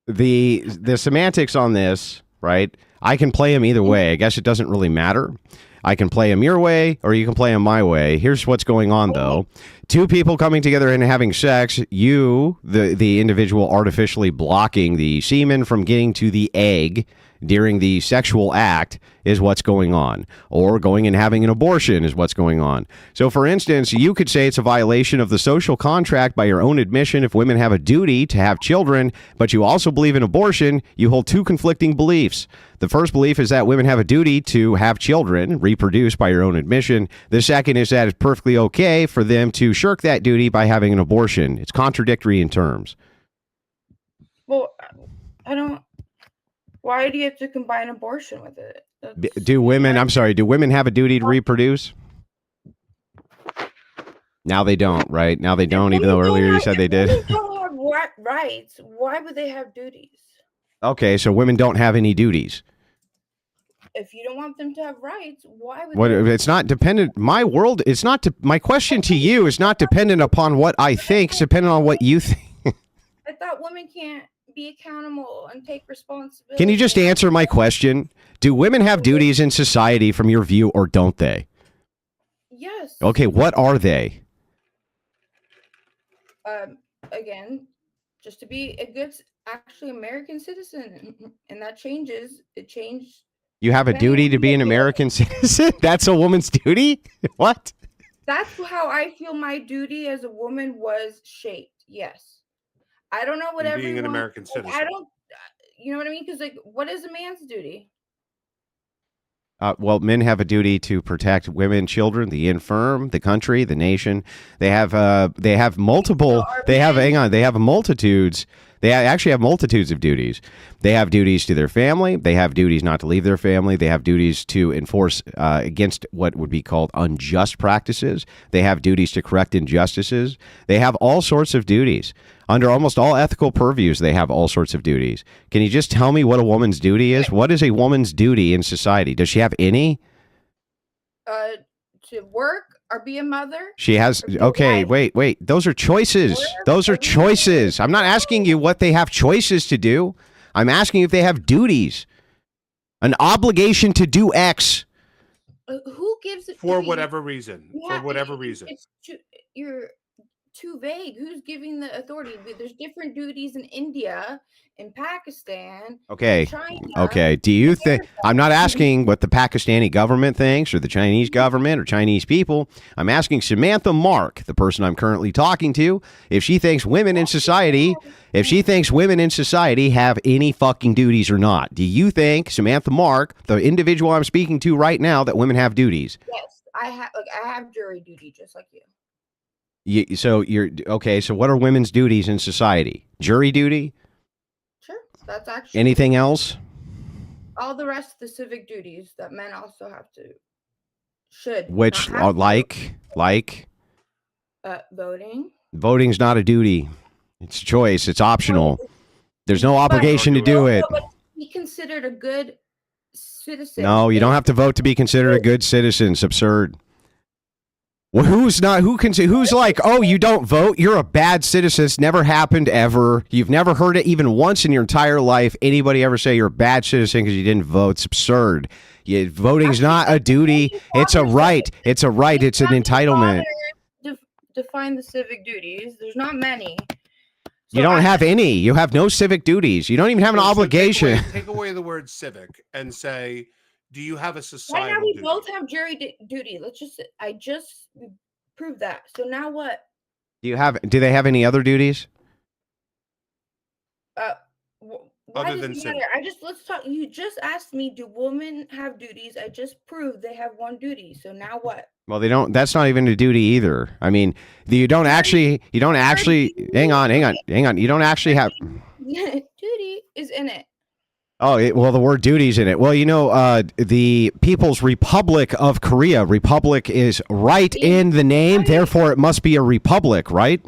Speaker 1: the semantics on this, right? I can play them either way. I guess it doesn't really matter. I can play them your way, or you can play them my way. Here's what's going on, though. Two people coming together and having sex, you, the individual, artificially blocking the semen from getting to the egg during the sexual act is what's going on. Or going and having an abortion is what's going on. So, for instance, you could say it's a violation of the social contract by your own admission if women have a duty to have children, but you also believe in abortion. You hold two conflicting beliefs. The first belief is that women have a duty to have children, reproduce by your own admission. The second is that it's perfectly okay for them to shirk that duty by having an abortion. It's contradictory in terms.
Speaker 4: Well, I don't... Why do you have to combine abortion with it?
Speaker 1: Do women have a duty to reproduce? Now they don't, right? Now they don't, even though earlier you said they did.
Speaker 4: Women don't have rights. Why would they have duties?
Speaker 1: Okay, so women don't have any duties.
Speaker 4: If you don't want them to have rights, why would
Speaker 1: it's not dependent. My question to you is not dependent upon what I think. It's dependent on what you think.
Speaker 4: I thought women can't be accountable and take responsibility.
Speaker 1: Can you just answer my question? Do women have duties in society from your view, or don't they?
Speaker 4: Yes.
Speaker 1: Okay, what are they?
Speaker 4: Again, just to be a good, actually American citizen, and that changes. It changed.
Speaker 1: You have a duty to be an American citizen? That's a woman's duty? What?
Speaker 4: That's how I feel my duty as a woman was shaped. Yes. I don't know what everyone...
Speaker 2: Being an American citizen.
Speaker 4: I don't... You know what I mean? Because, like, what is a man's duty?
Speaker 1: Well, men have a duty to protect women, children, the infirm, the country, the nation. They have multiple. They have multitudes. They actually have multitudes of duties. They have duties to their family. They have duties not to leave their family. They have duties to enforce against what would be called unjust practices. They have duties to correct injustices. They have all sorts of duties. Under almost all ethical purviews, they have all sorts of duties. Can you just tell me what a woman's duty is? What is a woman's duty in society? Does she have any?
Speaker 4: To work or be a mother.
Speaker 1: She has. Okay, wait. Those are choices. Those are choices. I'm not asking you what they have choices to do. I'm asking if they have duties. An obligation to do X.
Speaker 4: Who gives it?
Speaker 2: For whatever reason. For whatever reason.
Speaker 4: You're too vague. Who's giving the authority? There's different duties in India, in Pakistan,
Speaker 1: okay,
Speaker 4: China,
Speaker 1: okay. Do you think... I'm not asking what the Pakistani government thinks or the Chinese government or Chinese people. I'm asking Samantha Mark, the person I'm currently talking to, if she thinks women in society have any fucking duties or not. Do you think, Samantha Mark, the individual I'm speaking to right now, that women have duties?
Speaker 4: Yes, I have jury duty just like you.
Speaker 1: So what are women's duties in society? Jury duty?
Speaker 4: Sure. That's actually...
Speaker 1: Anything else?
Speaker 4: All the rest of the civic duties that men also should.
Speaker 1: Which, like?
Speaker 4: Voting.
Speaker 1: Voting's not a duty. It's a choice. It's optional. There's no obligation to do it.
Speaker 4: But be considered a good citizen.
Speaker 1: No, you don't have to vote to be considered a good citizen. It's absurd. Well, who's not? Who can say? Who's like, oh, you don't vote? You're a bad citizen. It's never happened ever. You've never heard it even once in your entire life. Anybody ever say you're a bad citizen because you didn't vote? It's absurd. Voting's not a duty. It's a right. It's a right. It's an entitlement.
Speaker 4: Define the civic duties. There's not many.
Speaker 1: So you don't have any. You have no civic duties. You don't even have an obligation.
Speaker 2: Take away the word civic and say, do you have a societal duty?
Speaker 4: Right now we both have jury duty. I just proved that. So now what?
Speaker 1: Do they have any other duties?
Speaker 4: Why does it matter? Let's talk. You just asked me, do women have duties? I just proved they have one duty. So now what?
Speaker 1: Well, they don't. That's not even a duty either. I mean, you don't actually. Hang on. You don't actually have.
Speaker 4: Duty is in it.
Speaker 1: Oh, well, the word duty's in it. Well, the People's Republic of Korea. Republic is right in the name. Therefore, it must be a republic, right?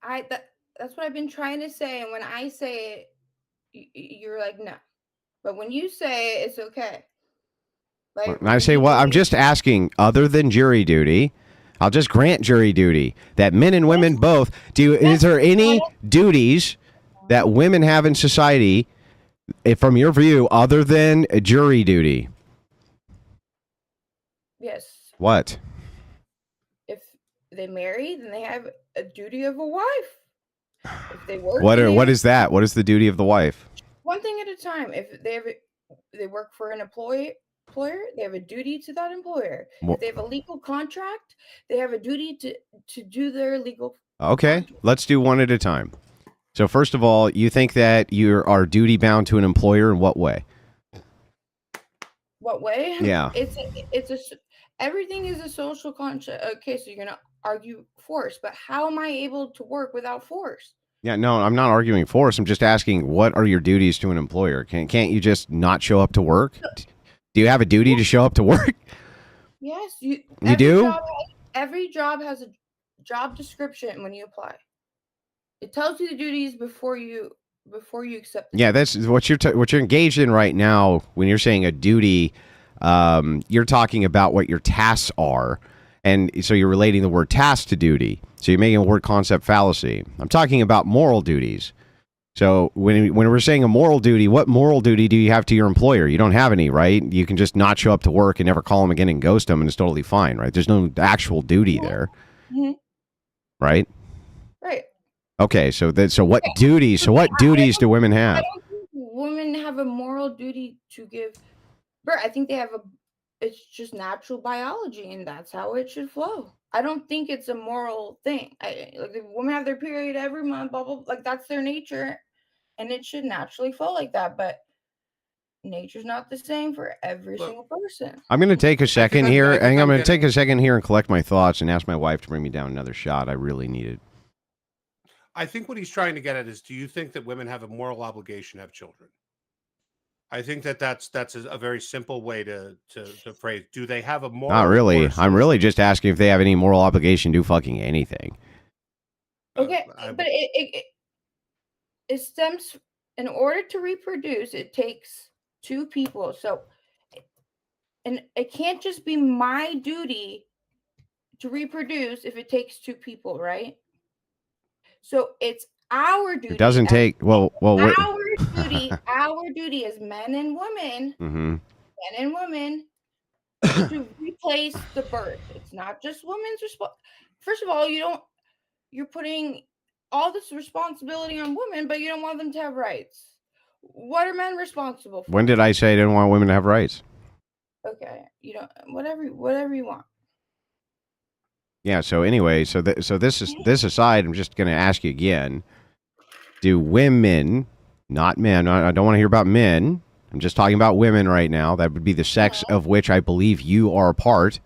Speaker 4: That's what I've been trying to say. And when I say it, you're like, no. But when you say it, it's okay.
Speaker 1: Like, I say, well, I'm just asking, other than jury duty, I'll just grant jury duty that men and women both do. Is there any duties that women have in society, from your view, other than jury duty?
Speaker 4: Yes.
Speaker 1: What?
Speaker 4: If they marry, then they have a duty of a wife. If they work,
Speaker 1: what is that? What is the duty of the wife?
Speaker 4: One thing at a time. If they work for an employer, they have a duty to that employer. If they have a legal contract, they have a duty to do their legal.
Speaker 1: Okay, let's do one at a time. So first of all, you think that you are duty bound to an employer in what way?
Speaker 4: What way?
Speaker 1: Yeah.
Speaker 4: Everything is a social contract. Okay, so you're gonna argue force, but how am I able to work without force?
Speaker 1: Yeah, no, I'm not arguing force. I'm just asking, what are your duties to an employer? Can't you just not show up to work? Do you have a duty to show up to work?
Speaker 4: Yes,
Speaker 1: you do.
Speaker 4: Every job has a job description when you apply. It tells you the duties before you accept.
Speaker 1: Yeah, that's what you're engaged in right now. When you're saying a duty, you're talking about what your tasks are, and so you're relating the word task to duty. So you're making a word concept fallacy. I'm talking about moral duties. So when we're saying a moral duty, what moral duty do you have to your employer? You don't have any, right? You can just not show up to work and never call them again and ghost them, and it's totally fine, right? There's no actual duty there, right?
Speaker 4: Right.
Speaker 1: Okay, so what duties? So what duties do women have?
Speaker 4: I don't think women have a moral duty to give birth. I think they have it's just natural biology, and that's how it should flow. I don't think it's a moral thing. Like the women have their period every month, blah, blah, blah, like that's their nature, and it should naturally flow like that. But nature's not the same for every single person.
Speaker 1: I'm going to take a second here, and I'm going to take a second here and collect my thoughts and ask my wife to bring me down another shot. I really need it.
Speaker 2: I think what he's trying to get at is, do you think that women have a moral obligation to have children? I think that's a very simple way to phrase. Do they have a moral?
Speaker 1: Not really. I'm really just asking if they have any moral obligation to do fucking anything.
Speaker 4: Okay, but it stems, in order to reproduce, it takes two people. So, and it can't just be my duty to reproduce if it takes two people, right? So it's our duty.
Speaker 1: It doesn't take
Speaker 4: our duty as men and women, to replace the birth. It's not just women's responsibility. First of all, you're putting all this responsibility on women, but you don't want them to have rights. What are men responsible for?
Speaker 1: When did I say I didn't want women to have rights?
Speaker 4: Okay, whatever you want.
Speaker 1: Yeah. So anyway, so this aside, I'm just going to ask you again: do women, not men? I don't want to hear about men. I'm just talking about women right now. That would be the sex of which I believe you are a part.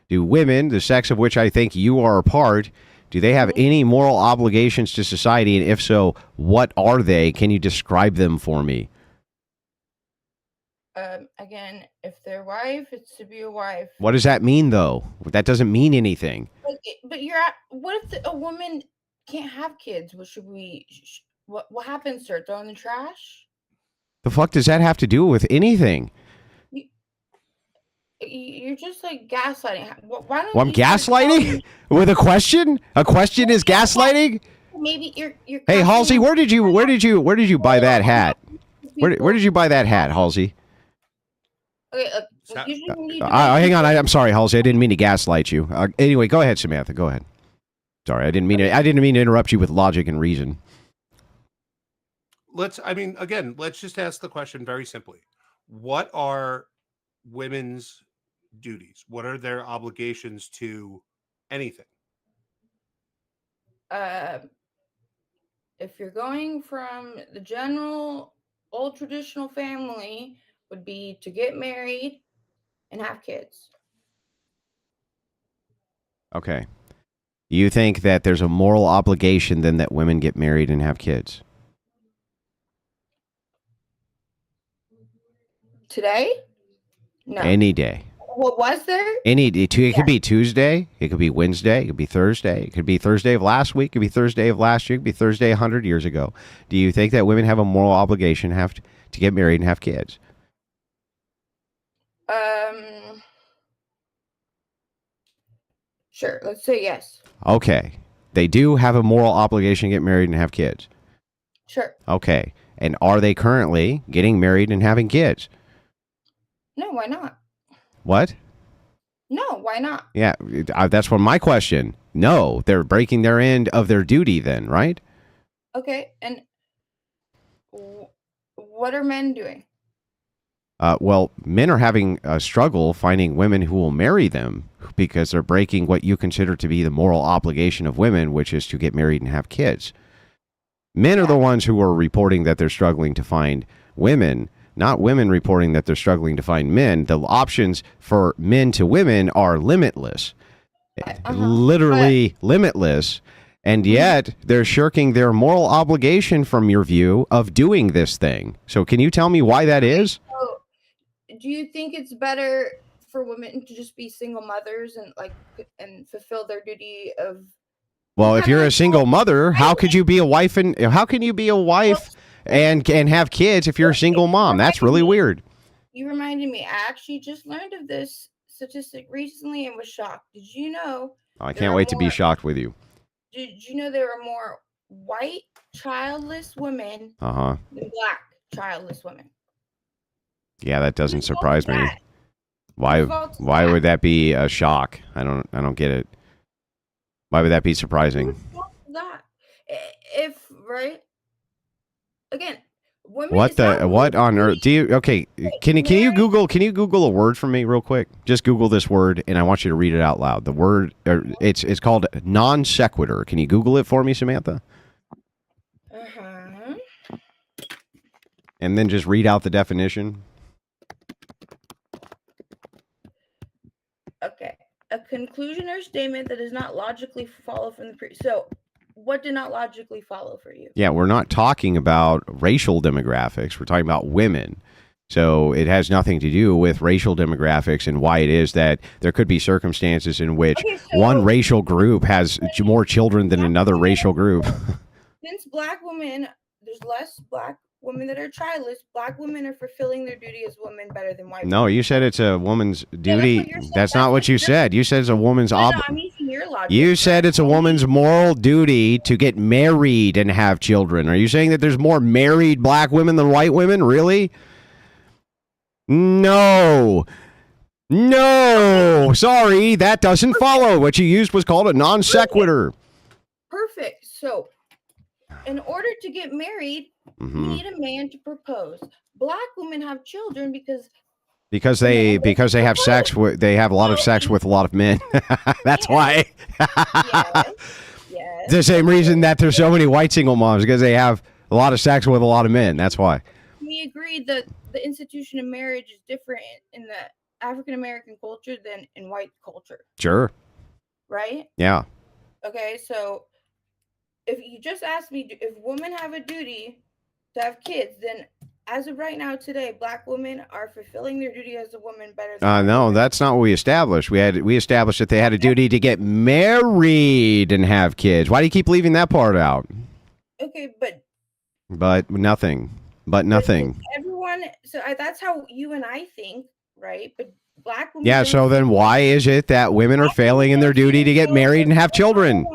Speaker 1: Do women, the sex of which I think you are a part, do they have any moral obligations to society? And if so, what are they? Can you describe them for me?
Speaker 4: Again, if they're wife, it's to be a wife.
Speaker 1: What does that mean, though? That doesn't mean anything.
Speaker 4: But what if a woman can't have kids? What should we? What happens to her? Throw in the trash?
Speaker 1: The fuck does that have to do with anything?
Speaker 4: You're like gaslighting. Why don't
Speaker 1: Well, I'm
Speaker 4: you just tell
Speaker 1: gaslighting
Speaker 4: me-
Speaker 1: with a question. A question is gaslighting.
Speaker 4: Maybe you're.
Speaker 1: Hey, Halsey, where did you buy that hat? Where
Speaker 4: people-
Speaker 1: did you buy that hat, Halsey?
Speaker 4: Okay,
Speaker 2: So-
Speaker 4: usually when you do
Speaker 1: Hang on. I'm sorry, Halsey. I didn't mean to gaslight you. Anyway, go ahead, Samantha. Go ahead. Sorry, I didn't mean to interrupt you with logic and reason.
Speaker 2: let's just ask the question very simply. What are women's duties? What are their obligations to anything?
Speaker 4: If you're going from the general old traditional family, would be to get married and have kids.
Speaker 1: Okay. You think that there's a moral obligation then that women get married and have kids?
Speaker 4: Today? No.
Speaker 1: Any day.
Speaker 4: What was there?
Speaker 1: It could be Tuesday. It could be Wednesday. It could be Thursday. It could be Thursday of last week. It could be Thursday of last year. It could be Thursday 100 years ago. Do you think that women have a moral obligation to get married and have kids?
Speaker 4: Sure. Let's say yes.
Speaker 1: Okay. They do have a moral obligation to get married and have kids.
Speaker 4: Sure.
Speaker 1: Okay. And are they currently getting married and having kids?
Speaker 4: No, why not?
Speaker 1: What?
Speaker 4: No, why not?
Speaker 1: Yeah, that's what my question. No, they're breaking their end of their duty then, right?
Speaker 4: Okay, and what are men doing?
Speaker 1: Well, men are having a struggle finding women who will marry them because they're breaking what you consider to be the moral obligation of women, which is to get married and have kids. Men are the ones who are reporting that they're struggling to find women, not women reporting that they're struggling to find men. The options for men to women are limitless, literally limitless. And yet they're shirking their moral obligation from your view of doing this thing. So can you tell me why that is?
Speaker 4: So, do you think it's better for women to just be single mothers and fulfill their duty of?
Speaker 1: Well, if you're a single mother, how could you be a wife and have kids if you're a single mom? That's really weird.
Speaker 4: You reminded me. I actually just learned of this statistic recently and was shocked. Did you know?
Speaker 1: I can't wait to be shocked with you.
Speaker 4: Did you know there are more white childless women
Speaker 1: Uh-huh.
Speaker 4: than black childless women?
Speaker 1: Yeah, that doesn't
Speaker 4: Whose fault
Speaker 1: surprise
Speaker 4: is
Speaker 1: me.
Speaker 4: that?
Speaker 1: Why would that be a shock? I don't get it. Why would that be surprising?
Speaker 4: Whose fault is that? If right again, women.
Speaker 1: What on earth do you? Okay, can you Google a word for me real quick? Just Google this word, and I want you to read it out loud. The word, it's called non sequitur. Can you Google it for me, Samantha? And then just read out the definition.
Speaker 4: Okay, a conclusion or statement that does not logically follow from the So, what did not logically follow for you?
Speaker 1: Yeah, we're not talking about racial demographics. We're talking about women. So it has nothing to do with racial demographics and why it is that there could be circumstances in which one racial group has more children than another racial group.
Speaker 4: Since black women, there's less black women that are childless. Black women are fulfilling their duty as women better than white women.
Speaker 1: No, you said it's a woman's duty. That's not what you said. You said it's a woman's
Speaker 4: I'm using your logic.
Speaker 1: You said it's a woman's moral duty to get married and have children. Are you saying that there's more married black women than white women? Really? No. Sorry, that doesn't follow. What you used was called a non sequitur.
Speaker 4: Perfect. So, in order to get married, you need a man to propose. Black women have children because
Speaker 1: they have sex with they have a lot of sex with a lot of men. That's why.
Speaker 4: Yes.
Speaker 1: It's the same reason that there's so many white single moms, because they have a lot of sex with a lot of men. That's why.
Speaker 4: We agreed that the institution of marriage is different in the African American culture than in white culture.
Speaker 1: Sure.
Speaker 4: Right?
Speaker 1: Yeah.
Speaker 4: Okay, so if you just asked me if women have a duty to have kids, then as of right now today, black women are fulfilling their duty as a woman better than
Speaker 1: no, that's not what we established. We established that they had a duty to get married and have kids. Why do you keep leaving that part out?
Speaker 4: Okay,
Speaker 1: but nothing.
Speaker 4: everyone. So that's how you and I think. right? But black women.
Speaker 1: Yeah. So then why is it that women are failing in their duty to get married and have children?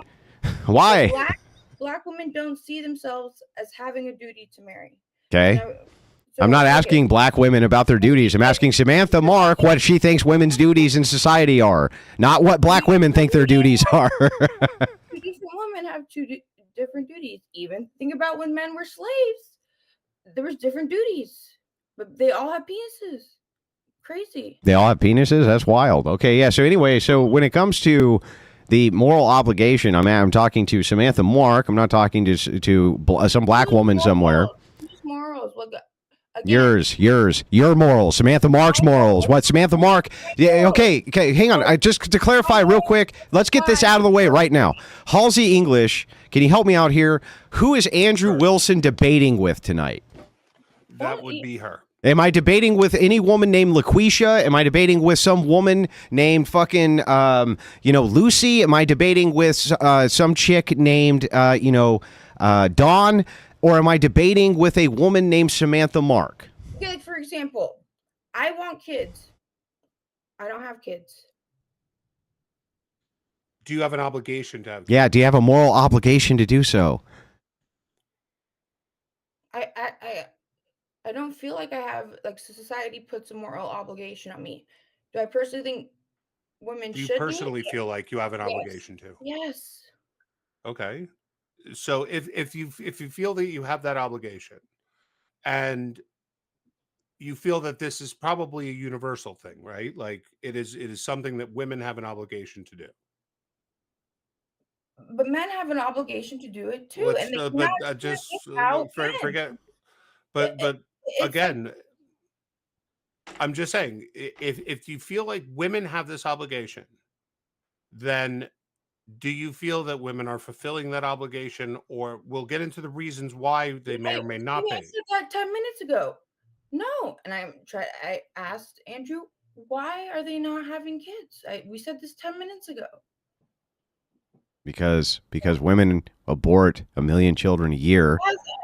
Speaker 1: Why?
Speaker 4: Black women don't see themselves as having a duty to marry.
Speaker 1: Okay. I'm not asking black women about their duties. I'm asking Samantha Mark what she thinks women's duties in society are, not what black women think their duties are.
Speaker 4: Different women have different duties. Even think about when men were slaves. There was different duties, but they all have penises. Crazy.
Speaker 1: They all have penises? That's wild. Okay, yeah. So anyway, so when it comes to the moral obligation, I'm talking to Samantha Mark. I'm not talking to some black woman somewhere.
Speaker 4: Morals.
Speaker 1: Again. Your morals. Samantha Mark's morals. What Samantha Mark? Yeah. Okay. Hang on. Just to clarify real quick, let's get this out of the way right now. Halsey English, can you help me out here? Who is Andrew Wilson debating with tonight?
Speaker 2: That would be her.
Speaker 1: Am I debating with any woman named LaQuisha? Am I debating with some woman named fucking, Lucy? Am I debating with some chick named, Dawn? Or am I debating with a woman named Samantha Mark?
Speaker 4: Okay, like for example, I want kids. I don't have kids.
Speaker 2: Do you have an obligation to have kids?
Speaker 1: Yeah, do you have a moral obligation to do so?
Speaker 4: I don't feel like I have, like, society puts a moral obligation on me. Do I personally think women should?
Speaker 2: Do you personally feel like you have an obligation to?
Speaker 4: Yes.
Speaker 2: Okay. So if you feel that you have that obligation and you feel that this is probably a universal thing, right? Like it is something that women have an obligation to do.
Speaker 4: But men have an obligation to do it too.
Speaker 2: Forget. But again, I'm just saying, if you feel like women have this obligation, then do you feel that women are fulfilling that obligation, or we'll get into the reasons why they may or may not be?
Speaker 4: I said that 10 minutes ago. No, and I asked Andrew, why are they not having kids? We said this 10 minutes ago.
Speaker 1: Because women abort 1 million children a year.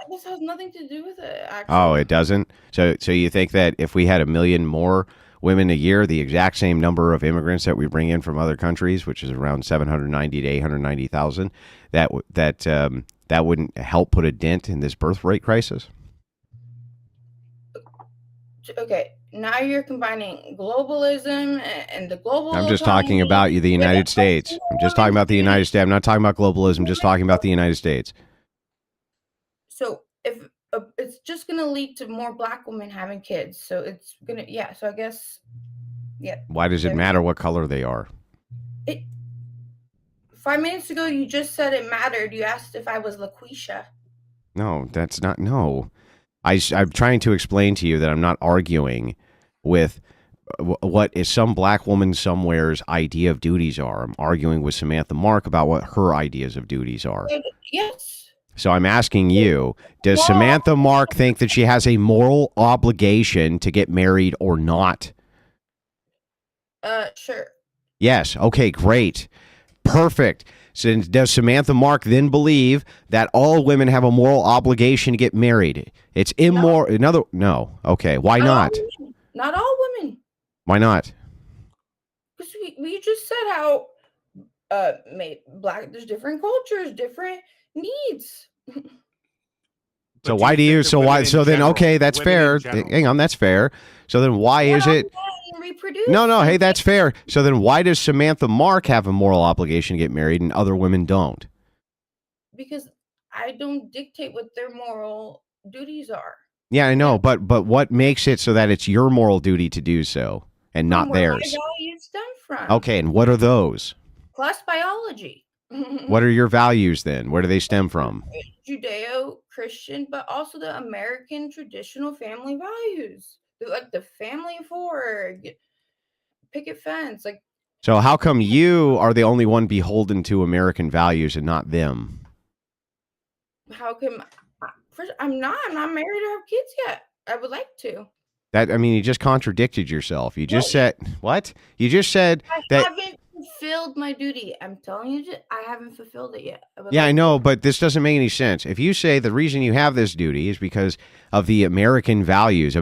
Speaker 4: This has nothing to do with it, actually.
Speaker 1: Oh, it doesn't? So you think that if we had 1 million more women a year, the exact same number of immigrants that we bring in from other countries, which is around 790 to 890,000, that wouldn't help put a dent in this birth rate crisis?
Speaker 4: Okay, now you're combining globalism and the global.
Speaker 1: I'm just talking about the United States. I'm just talking about the United States. I'm not talking about globalism. I'm just talking about the United States.
Speaker 4: So if it's just going to lead to more black women having kids, so it's going to, yeah. So I guess, yeah.
Speaker 1: Why does it matter what color they are?
Speaker 4: 5 minutes ago, you just said it mattered. You asked if I was LaQuisha.
Speaker 1: No, that's not. No. I'm trying to explain to you that I'm not arguing with what is some black woman somewhere's idea of duties are. I'm arguing with Samantha Mark about what her ideas of duties are.
Speaker 4: Yes.
Speaker 1: So I'm asking you, does Samantha Mark think that she has a moral obligation to get married or not?
Speaker 4: Sure.
Speaker 1: Yes. Okay, great. Perfect. So does Samantha Mark then believe that all women have a moral obligation to get married? It's immoral. No. Okay. Why not?
Speaker 4: Not all women.
Speaker 1: Why not?
Speaker 4: Because we just said how there's different cultures, different needs.
Speaker 1: So why do you? So why? So then, okay, that's fair. Hang on, that's fair. So then, why is it? No. Hey, that's fair. So then, why does Samantha Mark have a moral obligation to get married and other women don't?
Speaker 4: Because I don't dictate what their moral duties are.
Speaker 1: Yeah, I know, but what makes it so that it's your moral duty to do so and not theirs?
Speaker 4: Where my values stem from.
Speaker 1: Okay, and what are those?
Speaker 4: Class biology.
Speaker 1: What are your values then? Where do they stem from?
Speaker 4: Judeo-Christian, but also the American traditional family values, like the family of four, picket fence, like.
Speaker 1: So how come you are the only one beholden to American values and not them?
Speaker 4: How come? First, I'm not married or have kids yet. I would like to.
Speaker 1: You just contradicted yourself. You just said what? You just said
Speaker 4: I haven't fulfilled my duty. I'm telling you, I haven't fulfilled it yet.
Speaker 1: I know, but this doesn't make any sense. If you say the reason you have this duty is because of the American values,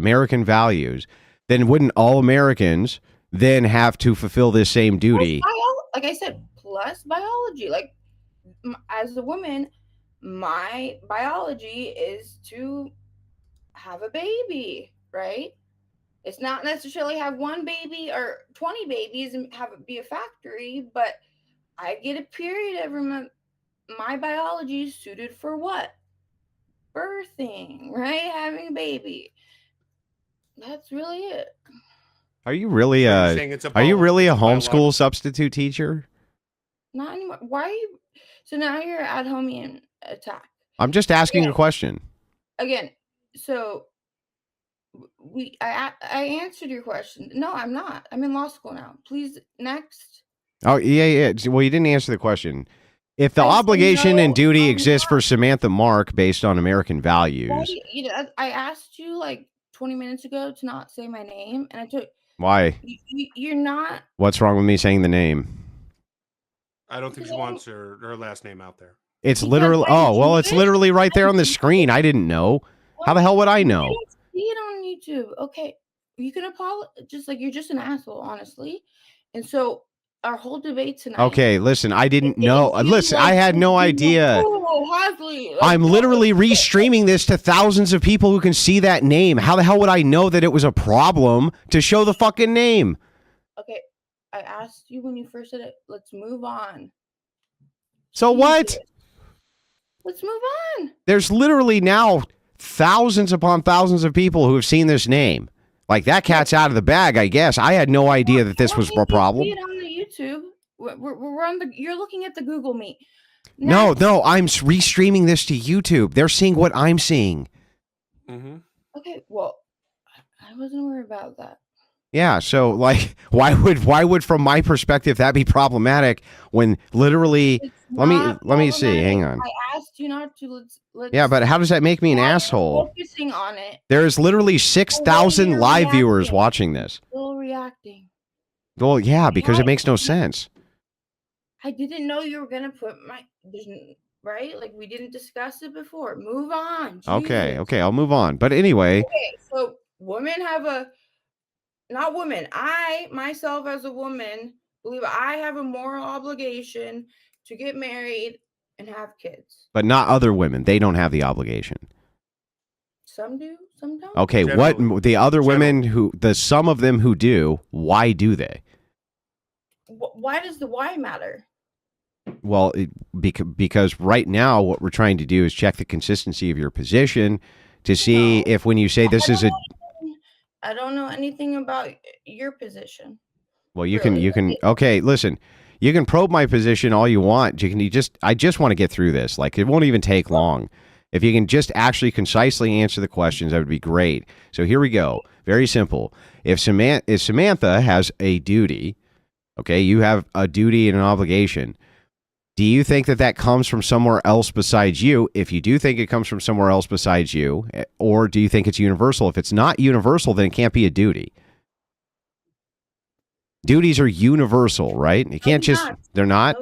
Speaker 1: then wouldn't all Americans then have to fulfill this same duty?
Speaker 4: Like I said, plus biology. Like as a woman, my biology is to have a baby, right? It's not necessarily have one baby or 20 babies and have it be a factory, but I get a period every month. My biology is suited for what? Birthing, right? Having a baby. That's really it.
Speaker 1: Are you really a homeschool substitute teacher?
Speaker 4: Not anymore. Why are you? So now you're ad hominem attack.
Speaker 1: I'm just asking a question.
Speaker 4: Again, so I answered your question. No, I'm not. I'm in law school now. Please, next.
Speaker 1: Oh, yeah. Well, you didn't answer the question. If the obligation and duty exists for Samantha Mark based on American values.
Speaker 4: I asked you like 20 minutes ago to not say my name, and I took.
Speaker 1: Why?
Speaker 4: You're not.
Speaker 1: What's wrong with me saying the name?
Speaker 2: I don't think she wants her last name out there.
Speaker 1: It's literally. Oh, well, it's literally right there on the screen. I didn't know. How the hell would I know?
Speaker 4: See it on YouTube. Okay, you can apologize. Just like you're just an asshole, honestly. And so our whole debate tonight.
Speaker 1: Okay, listen, I didn't know. Listen, I had no idea. I'm literally restreaming this to thousands of people who can see that name. How the hell would I know that it was a problem to show the fucking name?
Speaker 4: Okay, I asked you when you first said it. Let's move on.
Speaker 1: So what?
Speaker 4: Let's move on.
Speaker 1: There's literally now thousands upon thousands of people who have seen this name. Like, that cat's out of the bag, I guess. I had no idea that this was a problem.
Speaker 4: See it on the YouTube. We're on the. You're looking at the Google Meet.
Speaker 1: No, I'm restreaming this to YouTube. They're seeing what I'm seeing.
Speaker 2: Mm-hmm.
Speaker 4: Okay, well, I wasn't worried about that.
Speaker 1: Yeah, so like, why would from my perspective that be problematic when literally? Let me see. Hang on.
Speaker 4: I asked you not to. Let's
Speaker 1: yeah, but how does that make me an asshole?
Speaker 4: Focusing on it.
Speaker 1: There is literally 6,000 live viewers watching this.
Speaker 4: Still reacting.
Speaker 1: Well, yeah, because it makes no sense.
Speaker 4: I didn't know you were gonna put right. Like we didn't discuss it before. Move on. Jesus.
Speaker 1: Okay, I'll move on. But anyway.
Speaker 4: Okay, so women have not women. I myself as a woman believe I have a moral obligation to get married and have kids.
Speaker 1: But not other women. They don't have the obligation.
Speaker 4: Some do, some don't.
Speaker 1: Okay, what the other women some of them who do, why do they?
Speaker 4: Why does the why matter?
Speaker 1: Well, because right now what we're trying to do is check the consistency of your position to see if when you say this is
Speaker 4: I don't know anything about your position.
Speaker 1: Well, you can okay, listen. You can probe my position all you want. I just want to get through this. Like, it won't even take long. If you can just actually concisely answer the questions, that would be great. So here we go. Very simple. If Samantha has a duty, okay, you have a duty and an obligation. Do you think that comes from somewhere else besides you? If you do think it comes from somewhere else besides you, or do you think it's universal? If it's not universal, then it can't be a duty. Duties are universal, right? You can't they're not?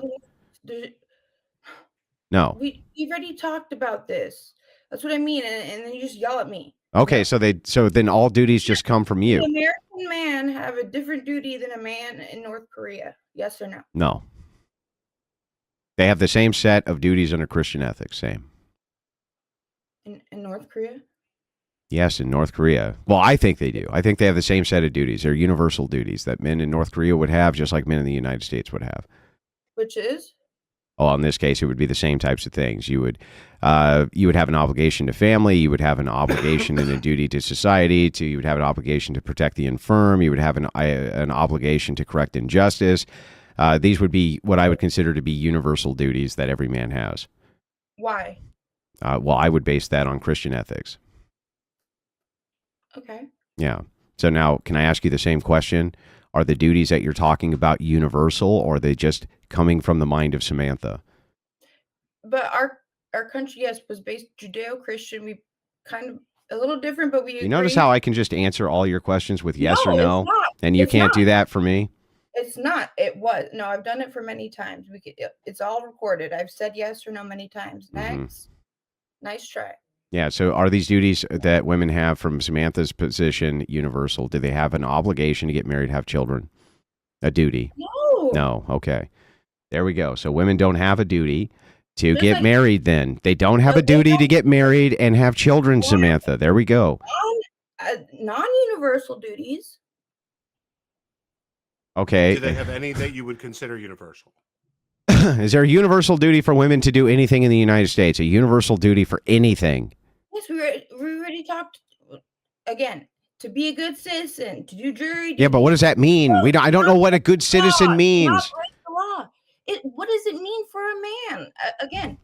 Speaker 1: No.
Speaker 4: We've already talked about this. That's what I mean. And then you just yell at me.
Speaker 1: Okay, so then all duties just come from you.
Speaker 4: Does an American man have a different duty than a man in North Korea? Yes or no?
Speaker 1: No. They have the same set of duties under Christian ethics, same.
Speaker 4: In North Korea?
Speaker 1: Yes, in North Korea. Well, I think they do. I think they have the same set of duties. They're universal duties that men in North Korea would have, just like men in the United States would have.
Speaker 4: Which is?
Speaker 1: Well, in this case, it would be the same types of things. You would have an obligation to family. You would have an obligation and a duty to society. You would have an obligation to protect the infirm. You would have an obligation to correct injustice. These would be what I would consider to be universal duties that every man has.
Speaker 4: Why?
Speaker 1: Well, I would base that on Christian ethics.
Speaker 4: Okay.
Speaker 1: Yeah. So now, can I ask you the same question? Are the duties that you're talking about universal, or are they just coming from the mind of Samantha?
Speaker 4: But our country, yes, was based Judeo-Christian. We kind of a little different, but we agree.
Speaker 1: You notice how I can just answer all your questions with yes or no? And you can't do that for me?
Speaker 4: It's not. It was. No, I've done it for many times. It's all recorded. I've said yes or no many times. Next. Nice try.
Speaker 1: Yeah. So are these duties that women have from Samantha's position universal? Do they have an obligation to get married, have children? A duty?
Speaker 4: No.
Speaker 1: No. Okay. There we go. So women don't have a duty to get married then. They don't have a duty to get married and have children, Samantha. There we go.
Speaker 4: Non-universal duties.
Speaker 1: Okay.
Speaker 2: Do they have any that you would consider universal?
Speaker 1: Is there a universal duty for women to do anything in the United States? A universal duty for anything?
Speaker 4: Yes, we already talked again. To be a good citizen, to do jury duty.
Speaker 1: Yeah, but what does that mean? I don't know what a good citizen means.
Speaker 4: Not break the law. What does it mean for a man? Again,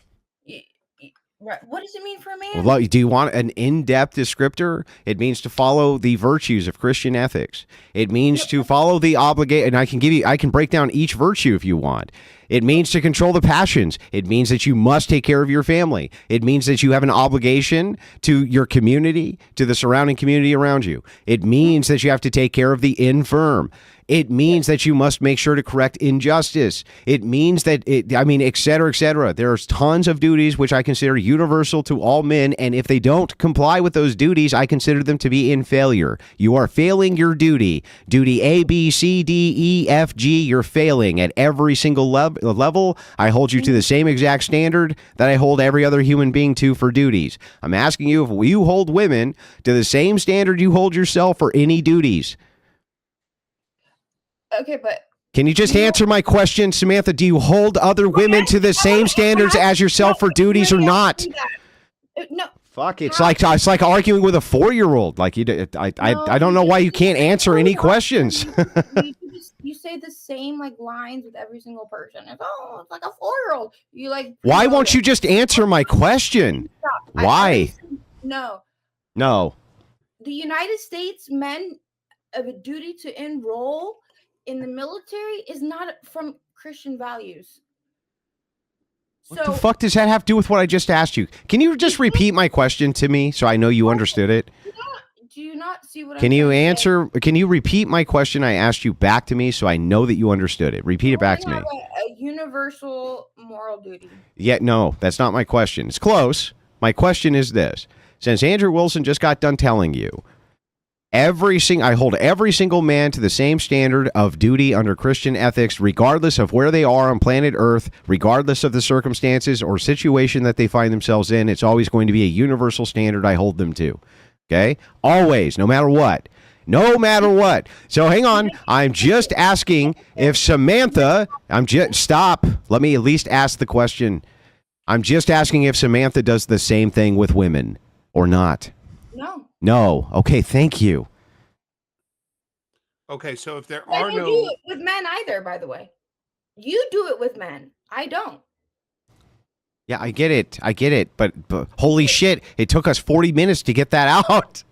Speaker 4: right. What does it mean for a man?
Speaker 1: Well, do you want an in-depth descriptor? It means to follow the virtues of Christian ethics. It means to follow the obligation, and I can break down each virtue if you want. It means to control the passions. It means that you must take care of your family. It means that you have an obligation to your community, to the surrounding community around you. It means that you have to take care of the infirm. It means that you must make sure to correct injustice. It means that, et cetera, et cetera. There's tons of duties which I consider universal to all men, and if they don't comply with those duties, I consider them to be in failure. You are failing your duty. Duty A, B, C, D, E, F, G, you're failing at every single level. I hold you to the same exact standard that I hold every other human being to for duties. I'm asking you if you hold women to the same standard you hold yourself for any duties.
Speaker 4: Okay, but
Speaker 1: can you just answer my question, Samantha? Do you hold other women to the same standards as yourself for duties or not?
Speaker 4: No.
Speaker 1: Fuck, it's like arguing with a 4-year-old. Like I don't know why you can't answer any questions.
Speaker 4: You say the same lines with every single person. It's like a 4-year-old. You
Speaker 1: Why won't you just answer my question? Why?
Speaker 4: No. The United States men have a duty to enroll in the military is not from Christian values.
Speaker 1: What the fuck does that have to do with what I just asked you? Can you just repeat my question to me so I know you understood it?
Speaker 4: Do you not see what
Speaker 1: Can you answer? Can you repeat my question I asked you back to me so I know that you understood it? Repeat it back to me.
Speaker 4: A universal moral duty.
Speaker 1: Yeah, no, that's not my question. It's close. My question is this. Since Andrew Wilson just got done telling you, I hold every single man to the same standard of duty under Christian ethics, regardless of where they are on planet Earth, regardless of the circumstances or situation that they find themselves in. It's always going to be a universal standard I hold them to. Okay? Always, no matter what. No matter what. So hang on. I'm just asking if Samantha, stop. Let me at least ask the question. I'm just asking if Samantha does the same thing with women or not. No. Okay, thank you.
Speaker 2: Okay, so if there
Speaker 4: I
Speaker 2: are
Speaker 4: don't do it with men either, by the way. You do it with men. I don't.
Speaker 1: Yeah, I get it. But holy shit, it took us 40 minutes to get that out.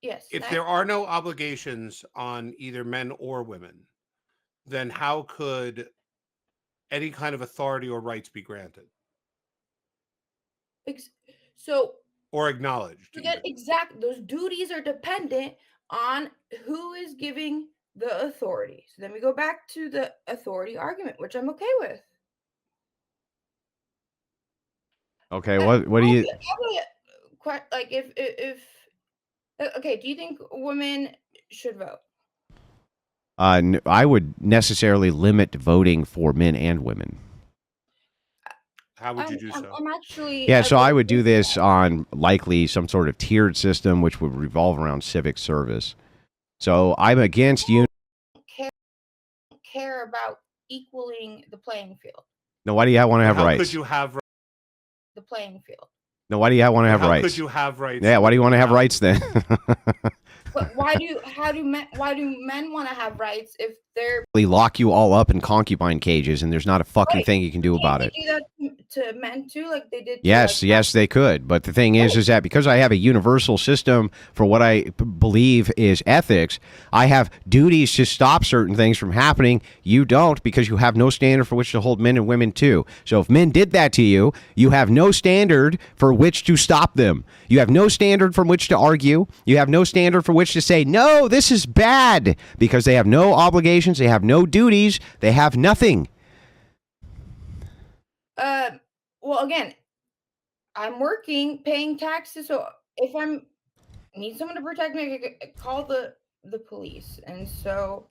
Speaker 4: Yes.
Speaker 2: If there are no obligations on either men or women, then how could any kind of authority or rights be granted? Or acknowledged.
Speaker 4: Those duties are dependent on who is giving the authority. So then we go back to the authority argument, which I'm okay with.
Speaker 1: Okay, what do you
Speaker 4: okay, do you think women should vote?
Speaker 1: I would necessarily limit voting for men and women.
Speaker 2: How would you do so?
Speaker 4: I'm actually
Speaker 1: so I would do this on likely some sort of tiered system, which would revolve around civic service. So I'm against you.
Speaker 4: Care about equaling the playing field.
Speaker 1: No, why do you want to have rights?
Speaker 2: How could you have
Speaker 4: the playing field?
Speaker 1: No, why do you want to have rights?
Speaker 2: How could you have rights?
Speaker 1: Yeah, why do you want to have rights then?
Speaker 4: But why do men want to have rights if they're
Speaker 1: lock you all up in concubine cages and there's not a fucking thing you can do about it?
Speaker 4: Do that to men too, like they did.
Speaker 1: Yes, they could. But the thing is that because I have a universal system for what I believe is ethics, I have duties to stop certain things from happening. You don't, because you have no standard for which to hold men and women to. So if men did that to you, you have no standard for which to stop them. You have no standard from which to argue. You have no standard for which to say, no, this is bad, because they have no obligations. They have no duties. They have nothing.
Speaker 4: Well, again, I'm working, paying taxes. So if I'm need someone to protect me, I call the police. And so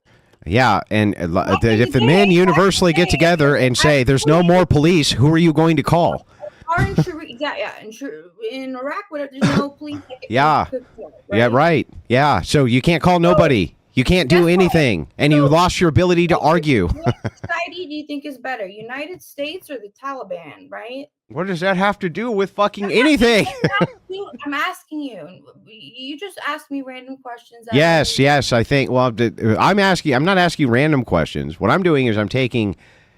Speaker 1: Yeah, and if the men
Speaker 4: day,
Speaker 1: universally get together and say there's no more police, who are you going to call?
Speaker 4: Are in in Iraq, where there's no police.
Speaker 1: Yeah.
Speaker 4: Right?
Speaker 1: Yeah, right. Yeah, so you can't call nobody. You can't do anything, and you lost your ability to argue.
Speaker 4: What society do you think is better, United States or the Taliban, right?
Speaker 1: What does that have to do with fucking anything?
Speaker 4: I'm asking you. You just ask me random questions.
Speaker 1: Yes, I think. Well, I'm not asking random questions. What I'm doing is I'm taking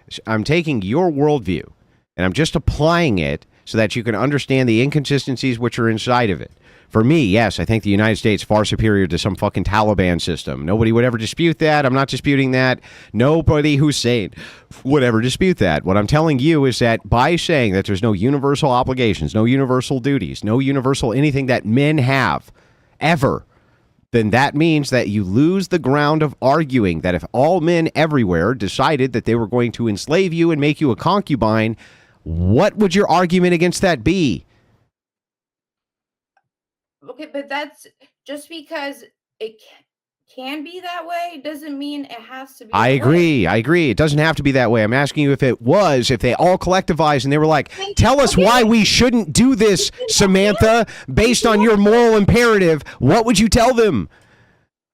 Speaker 1: your worldview, and I'm just applying it so that you can understand the inconsistencies which are inside of it. For me, yes, I think the United States far superior to some fucking Taliban system. Nobody would ever dispute that. I'm not disputing that. Nobody who's sane would ever dispute that. What I'm telling you is that by saying that there's no universal obligations, no universal duties, no universal anything that men have ever, then that means that you lose the ground of arguing that if all men everywhere decided that they were going to enslave you and make you a concubine, what would your argument against that be?
Speaker 4: Okay, but that's just because it can be that way doesn't mean it has to be.
Speaker 1: I agree. It doesn't have to be that way. I'm asking you if they all collectivized and they were like, tell us why we shouldn't do this, Samantha, based on your moral imperative. What would you tell them?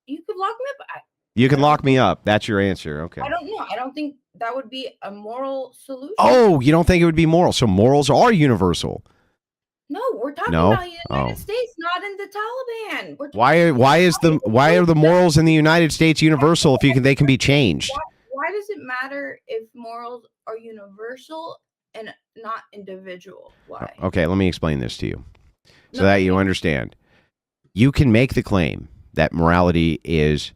Speaker 4: You could lock me up.
Speaker 1: You can lock me up. That's your answer. Okay.
Speaker 4: I don't know. I don't think that would be a moral solution.
Speaker 1: Oh, you don't think it would be moral? So morals are universal.
Speaker 4: No, we're talking about the United States, not in the Taliban.
Speaker 1: Why are the morals in the United States universal if they can be changed?
Speaker 4: Why does it matter if morals are universal and not individual? Why?
Speaker 1: Okay, let me explain this to you so that you understand. You can make the claim that morality is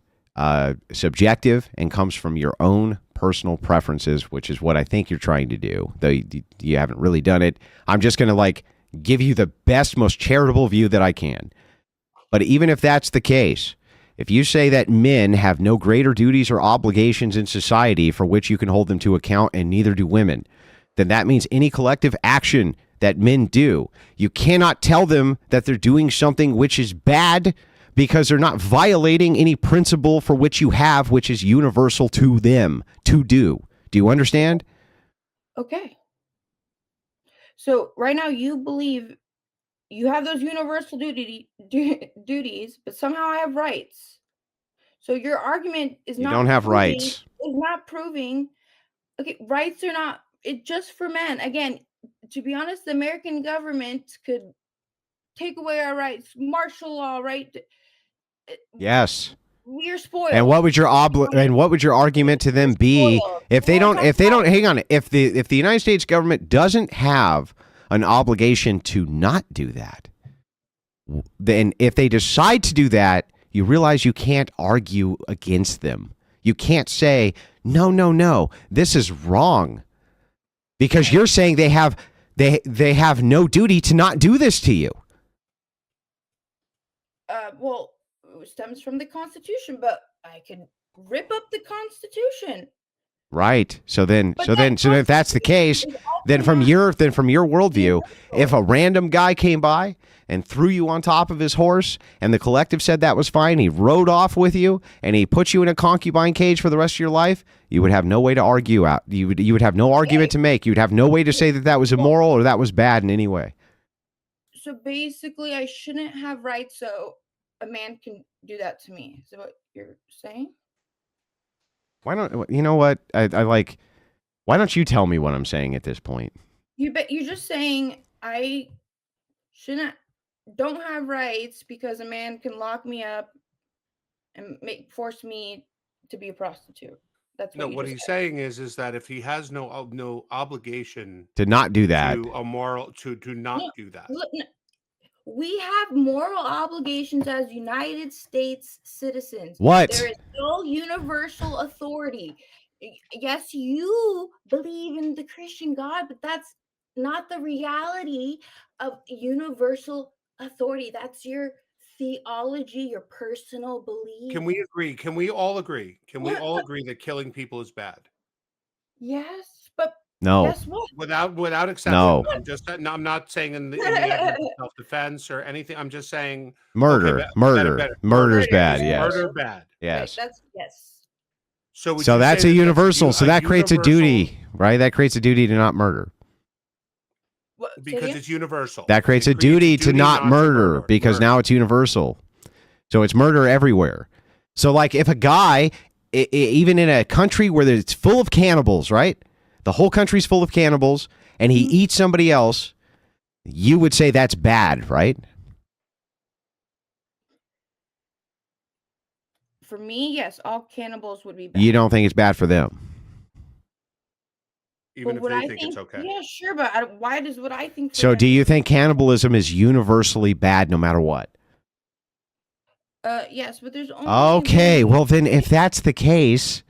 Speaker 1: subjective and comes from your own personal preferences, which is what I think you're trying to do, though you haven't really done it. I'm just going to give you the best, most charitable view that I can. But even if that's the case, if you say that men have no greater duties or obligations in society for which you can hold them to account, and neither do women, then that means any collective action that men do, you cannot tell them that they're doing something which is bad because they're not violating any principle for which you have, which is universal to them to do. Do you understand?
Speaker 4: Okay. So right now you believe you have those universal duties, but somehow I have rights. So your argument is
Speaker 1: you don't have rights.
Speaker 4: Is not proving. Okay, rights are not. It's just for men. Again, to be honest, the American government could take away our rights, martial law, right?
Speaker 1: Yes.
Speaker 4: We're spoiled.
Speaker 1: And what would your argument to them be if they don't hang on, if the United States government doesn't have an obligation to not do that, then if they decide to do that, you realize you can't argue against them. You can't say, no, this is wrong. Because you're saying they have no duty to not do this to you.
Speaker 4: Well, it stems from the Constitution, but I can rip up the Constitution.
Speaker 1: Right. So if that's the case, then from your worldview, if a random guy came by and threw you on top of his horse and the collective said that was fine, he rode off with you and he put you in a concubine cage for the rest of your life, you would have no way to argue out. You would have no argument to make. You'd have no way to say that was immoral or that was bad in any way.
Speaker 4: So basically, I shouldn't have rights, so a man can do that to me. Is that what you're saying?
Speaker 1: Why don't you know what I like? Why don't you tell me what I'm saying at this point?
Speaker 4: You're just saying I don't have rights because a man can lock me up and force me to be a prostitute. That's
Speaker 2: what he's saying is that if he has no obligation
Speaker 1: to not do that,
Speaker 2: to a moral to not do that.
Speaker 4: We have moral obligations as United States citizens.
Speaker 1: What?
Speaker 4: There is no universal authority. Yes, you believe in the Christian God, but that's not the reality of universal authority. That's your theology, your personal belief.
Speaker 2: Can we agree? Can we all agree? Can we all agree that killing people is bad?
Speaker 4: Yes, but
Speaker 1: No.
Speaker 4: Guess what?
Speaker 2: Without exception.
Speaker 1: No.
Speaker 2: I'm not saying in the act of self-defense or anything. I'm just saying
Speaker 1: murder.
Speaker 2: Okay,
Speaker 1: murder. Murder's bad.
Speaker 2: Is
Speaker 1: Yes.
Speaker 2: murder bad?
Speaker 1: Yes.
Speaker 4: Right, yes.
Speaker 2: So
Speaker 1: that's a universal. So that creates a duty, right? That creates a duty to not murder.
Speaker 2: Because it's universal.
Speaker 1: That creates a duty to not murder because now it's universal. So it's murder everywhere. So like if a guy, even in a country where it's full of cannibals, right? The whole country's full of cannibals and he eats somebody else, you would say that's bad, right?
Speaker 4: For me, yes, all cannibals would be bad.
Speaker 1: You don't think it's bad for them?
Speaker 2: Even if they think it's okay.
Speaker 4: Yeah, sure, but why does what I think?
Speaker 1: So do you think cannibalism is universally bad no matter what?
Speaker 4: Yes, but there's only...
Speaker 1: Okay, well then if that's the case,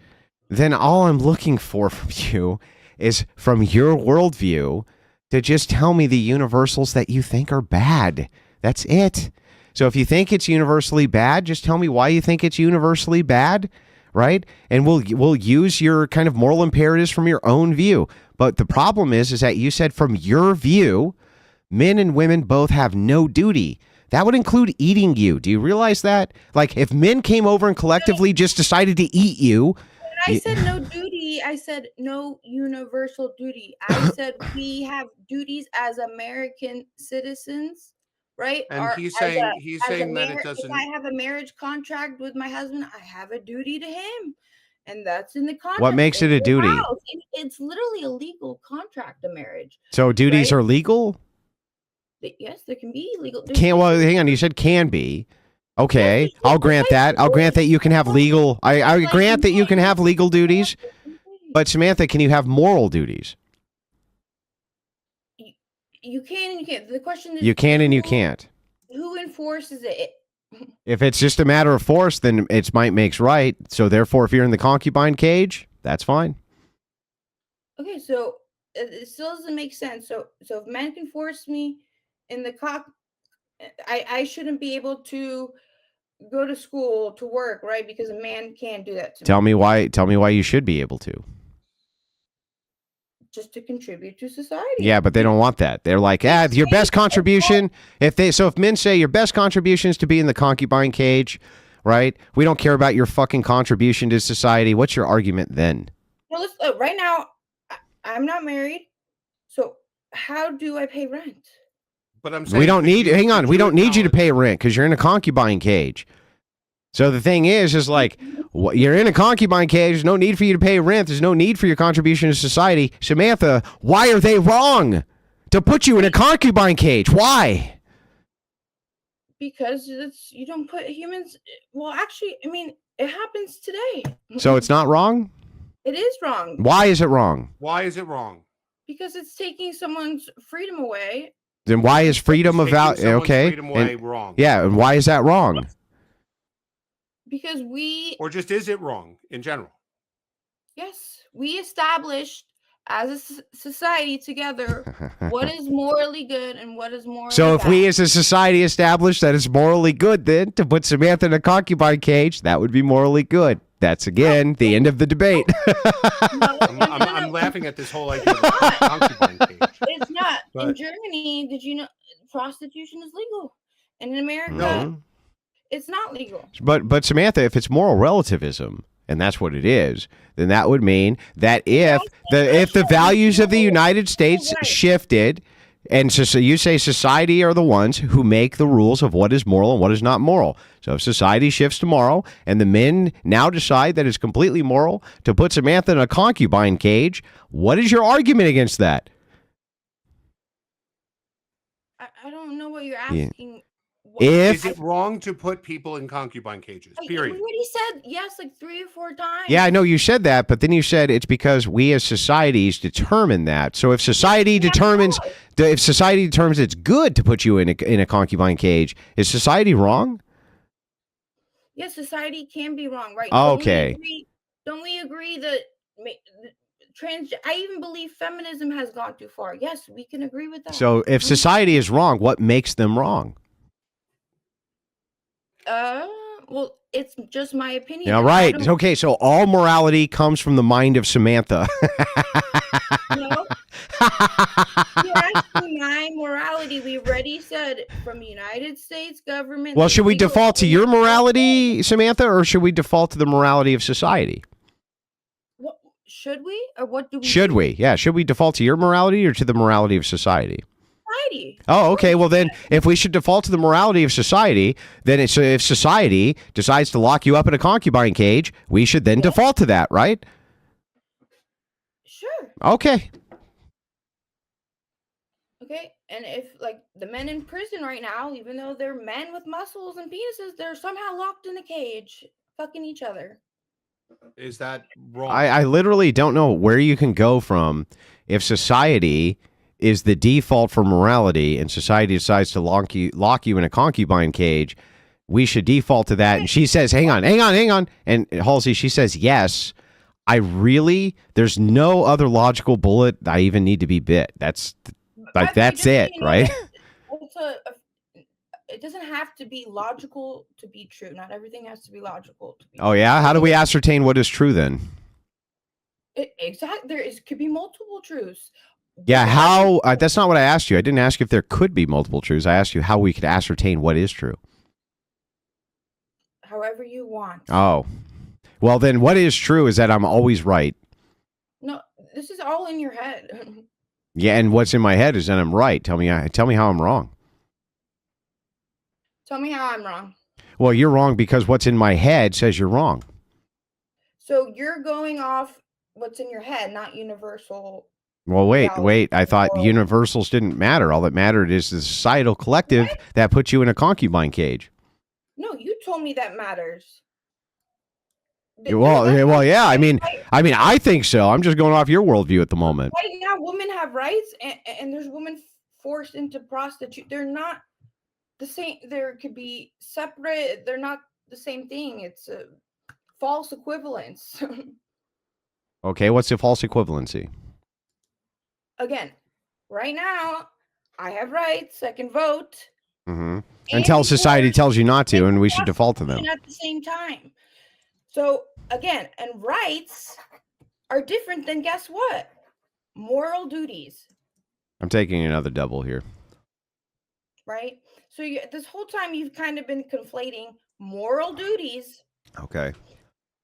Speaker 1: then all I'm looking for from you is from your worldview to just tell me the universals that you think are bad. That's it. So if you think it's universally bad, just tell me why you think it's universally bad, right? And we'll use your kind of moral imperatives from your own view. But the problem is that you said from your view, men and women both have no duty. That would include eating you. Do you realize that? Like if men came over and collectively just decided to eat you.
Speaker 4: When I said no duty, I said no universal duty. I said we have duties as American citizens, right?
Speaker 2: And he's saying that it doesn't.
Speaker 4: If I have a marriage contract with my husband, I have a duty to him. And that's in the contract.
Speaker 1: What makes it a duty?
Speaker 4: It's literally a legal contract, a marriage.
Speaker 1: So duties are legal?
Speaker 4: Yes, there can be legal.
Speaker 1: Well, hang on. You said can be. Okay, I'll grant that. I'll grant that you can have legal. I grant that you can have legal duties. But Samantha, can you have moral duties?
Speaker 4: You can and you can't. The question is,
Speaker 1: you can and you can't.
Speaker 4: Who enforces it?
Speaker 1: If it's just a matter of force, then it's might makes right. So therefore, if you're in the concubine cage, that's fine.
Speaker 4: Okay, so it still doesn't make sense. So if men can force me in the I shouldn't be able to go to school, to work, right? Because a man can't do that to me.
Speaker 1: Tell me why you should be able to.
Speaker 4: Just to contribute to society.
Speaker 1: Yeah, but they don't want that. They're like, your best contribution. If men say your best contribution is to be in the concubine cage, right? We don't care about your fucking contribution to society. What's your argument then?
Speaker 4: Well, right now, I'm not married, so how do I pay rent?
Speaker 2: But I'm saying
Speaker 1: we don't need. Hang on, we don't need you to pay rent because you're in a concubine cage. So the thing is like, you're in a concubine cage. There's no need for you to pay rent. There's no need for your contribution to society. Samantha, why are they wrong to put you in a concubine cage? Why?
Speaker 4: Because you don't put humans. Well, actually, I mean, it happens today.
Speaker 1: So it's not wrong?
Speaker 4: It is wrong.
Speaker 1: Why is it wrong?
Speaker 2: Why is it wrong?
Speaker 4: Because it's taking someone's freedom away.
Speaker 1: Then why is freedom of value? Okay.
Speaker 2: Freedom away wrong.
Speaker 1: Yeah, and why is that wrong?
Speaker 4: Because
Speaker 2: or just is it wrong in general?
Speaker 4: Yes, we established as a society together what is morally good and what is morally
Speaker 1: So if
Speaker 4: bad.
Speaker 1: we as a society establish that it's morally good then to put Samantha in a concubine cage, that would be morally good. That's again the end of the debate.
Speaker 2: I'm laughing at this whole idea of concubine cage.
Speaker 4: It's not. In Germany, did you know prostitution is legal? And in America, it's not legal.
Speaker 1: But Samantha, if it's moral relativism, and that's what it is, then that would mean that if the values of the United States shifted, and so you say society are the ones who make the rules of what is moral and what is not moral. So if society shifts tomorrow and the men now decide that it's completely moral to put Samantha in a concubine cage, what is your argument against that?
Speaker 4: I don't know what you're asking.
Speaker 2: Is it wrong to put people in concubine cages? Period.
Speaker 4: We already said yes like 3 or 4 times.
Speaker 1: Yeah, I know you said that, but then you said it's because we as societies determine that. So if society determines it's good to put you in a concubine cage, is society wrong?
Speaker 4: Yes, society can be wrong, right?
Speaker 1: Okay.
Speaker 4: Don't we agree that I even believe feminism has gone too far. Yes, we can agree with that.
Speaker 1: So if society is wrong, what makes them wrong?
Speaker 4: Well, it's just my opinion.
Speaker 1: Yeah, right. Okay, so all morality comes from the mind of Samantha.
Speaker 4: No. You're asking my morality. We already said from the United States government.
Speaker 1: Well, should we default to your morality, Samantha, or should we default to the morality of society?
Speaker 4: What, should we? Or what do we
Speaker 1: Should
Speaker 4: do?
Speaker 1: we? Yeah, should we default to your morality or to the morality of society?
Speaker 4: Society.
Speaker 1: Oh, okay. Well, then, if we should default to the morality of society, then it's, if society decides to lock you up in a concubine cage, we should then default to that, right?
Speaker 4: Sure.
Speaker 1: Okay.
Speaker 4: Okay. And if, like, the men in prison right now, even though they're men with muscles and penises, they're somehow locked in a cage, fucking each other.
Speaker 2: Is that wrong?
Speaker 1: I literally don't know where you can go from if society is the default for morality and society decides to lock you in a concubine cage. We should default to that. And she says, hang on. And Halsey, she says, yes. There's no other logical bullet I even need to be bit. That's it, right?
Speaker 4: It doesn't have to be logical to be true. Not everything has to be logical to be
Speaker 1: Oh, yeah? How do we ascertain what is true then?
Speaker 4: Exactly. Could be multiple truths.
Speaker 1: Yeah, how? That's not what I asked you. I didn't ask if there could be multiple truths. I asked you how we could ascertain what is true.
Speaker 4: However you want.
Speaker 1: Oh. Well, then what is true is that I'm always right.
Speaker 4: No, this is all in your head.
Speaker 1: Yeah, and what's in my head is that I'm right. Tell me how I'm wrong.
Speaker 4: Tell me how I'm wrong.
Speaker 1: Well, you're wrong because what's in my head says you're wrong.
Speaker 4: So you're going off what's in your head, not universal.
Speaker 1: Well, wait. I thought universals didn't matter. All that mattered is the societal collective that puts you in a concubine cage.
Speaker 4: No, you told me that matters.
Speaker 1: Well, yeah. I mean, I think so. I'm just going off your worldview at the moment.
Speaker 4: Right now, women have rights, and there's women forced into prostitute. They're not the same. There could be separate. They're not the same thing. It's a false equivalence.
Speaker 1: Okay, what's the false equivalency?
Speaker 4: Again, right now, I have rights. I can vote.
Speaker 1: Mm-hmm. Until society tells you not to, and we should default to them.
Speaker 4: At the same time. So, again, and rights are different than, guess what? Moral duties.
Speaker 1: I'm taking another double here.
Speaker 4: Right? So, this whole time, you've kind of been conflating moral duties.
Speaker 1: Okay.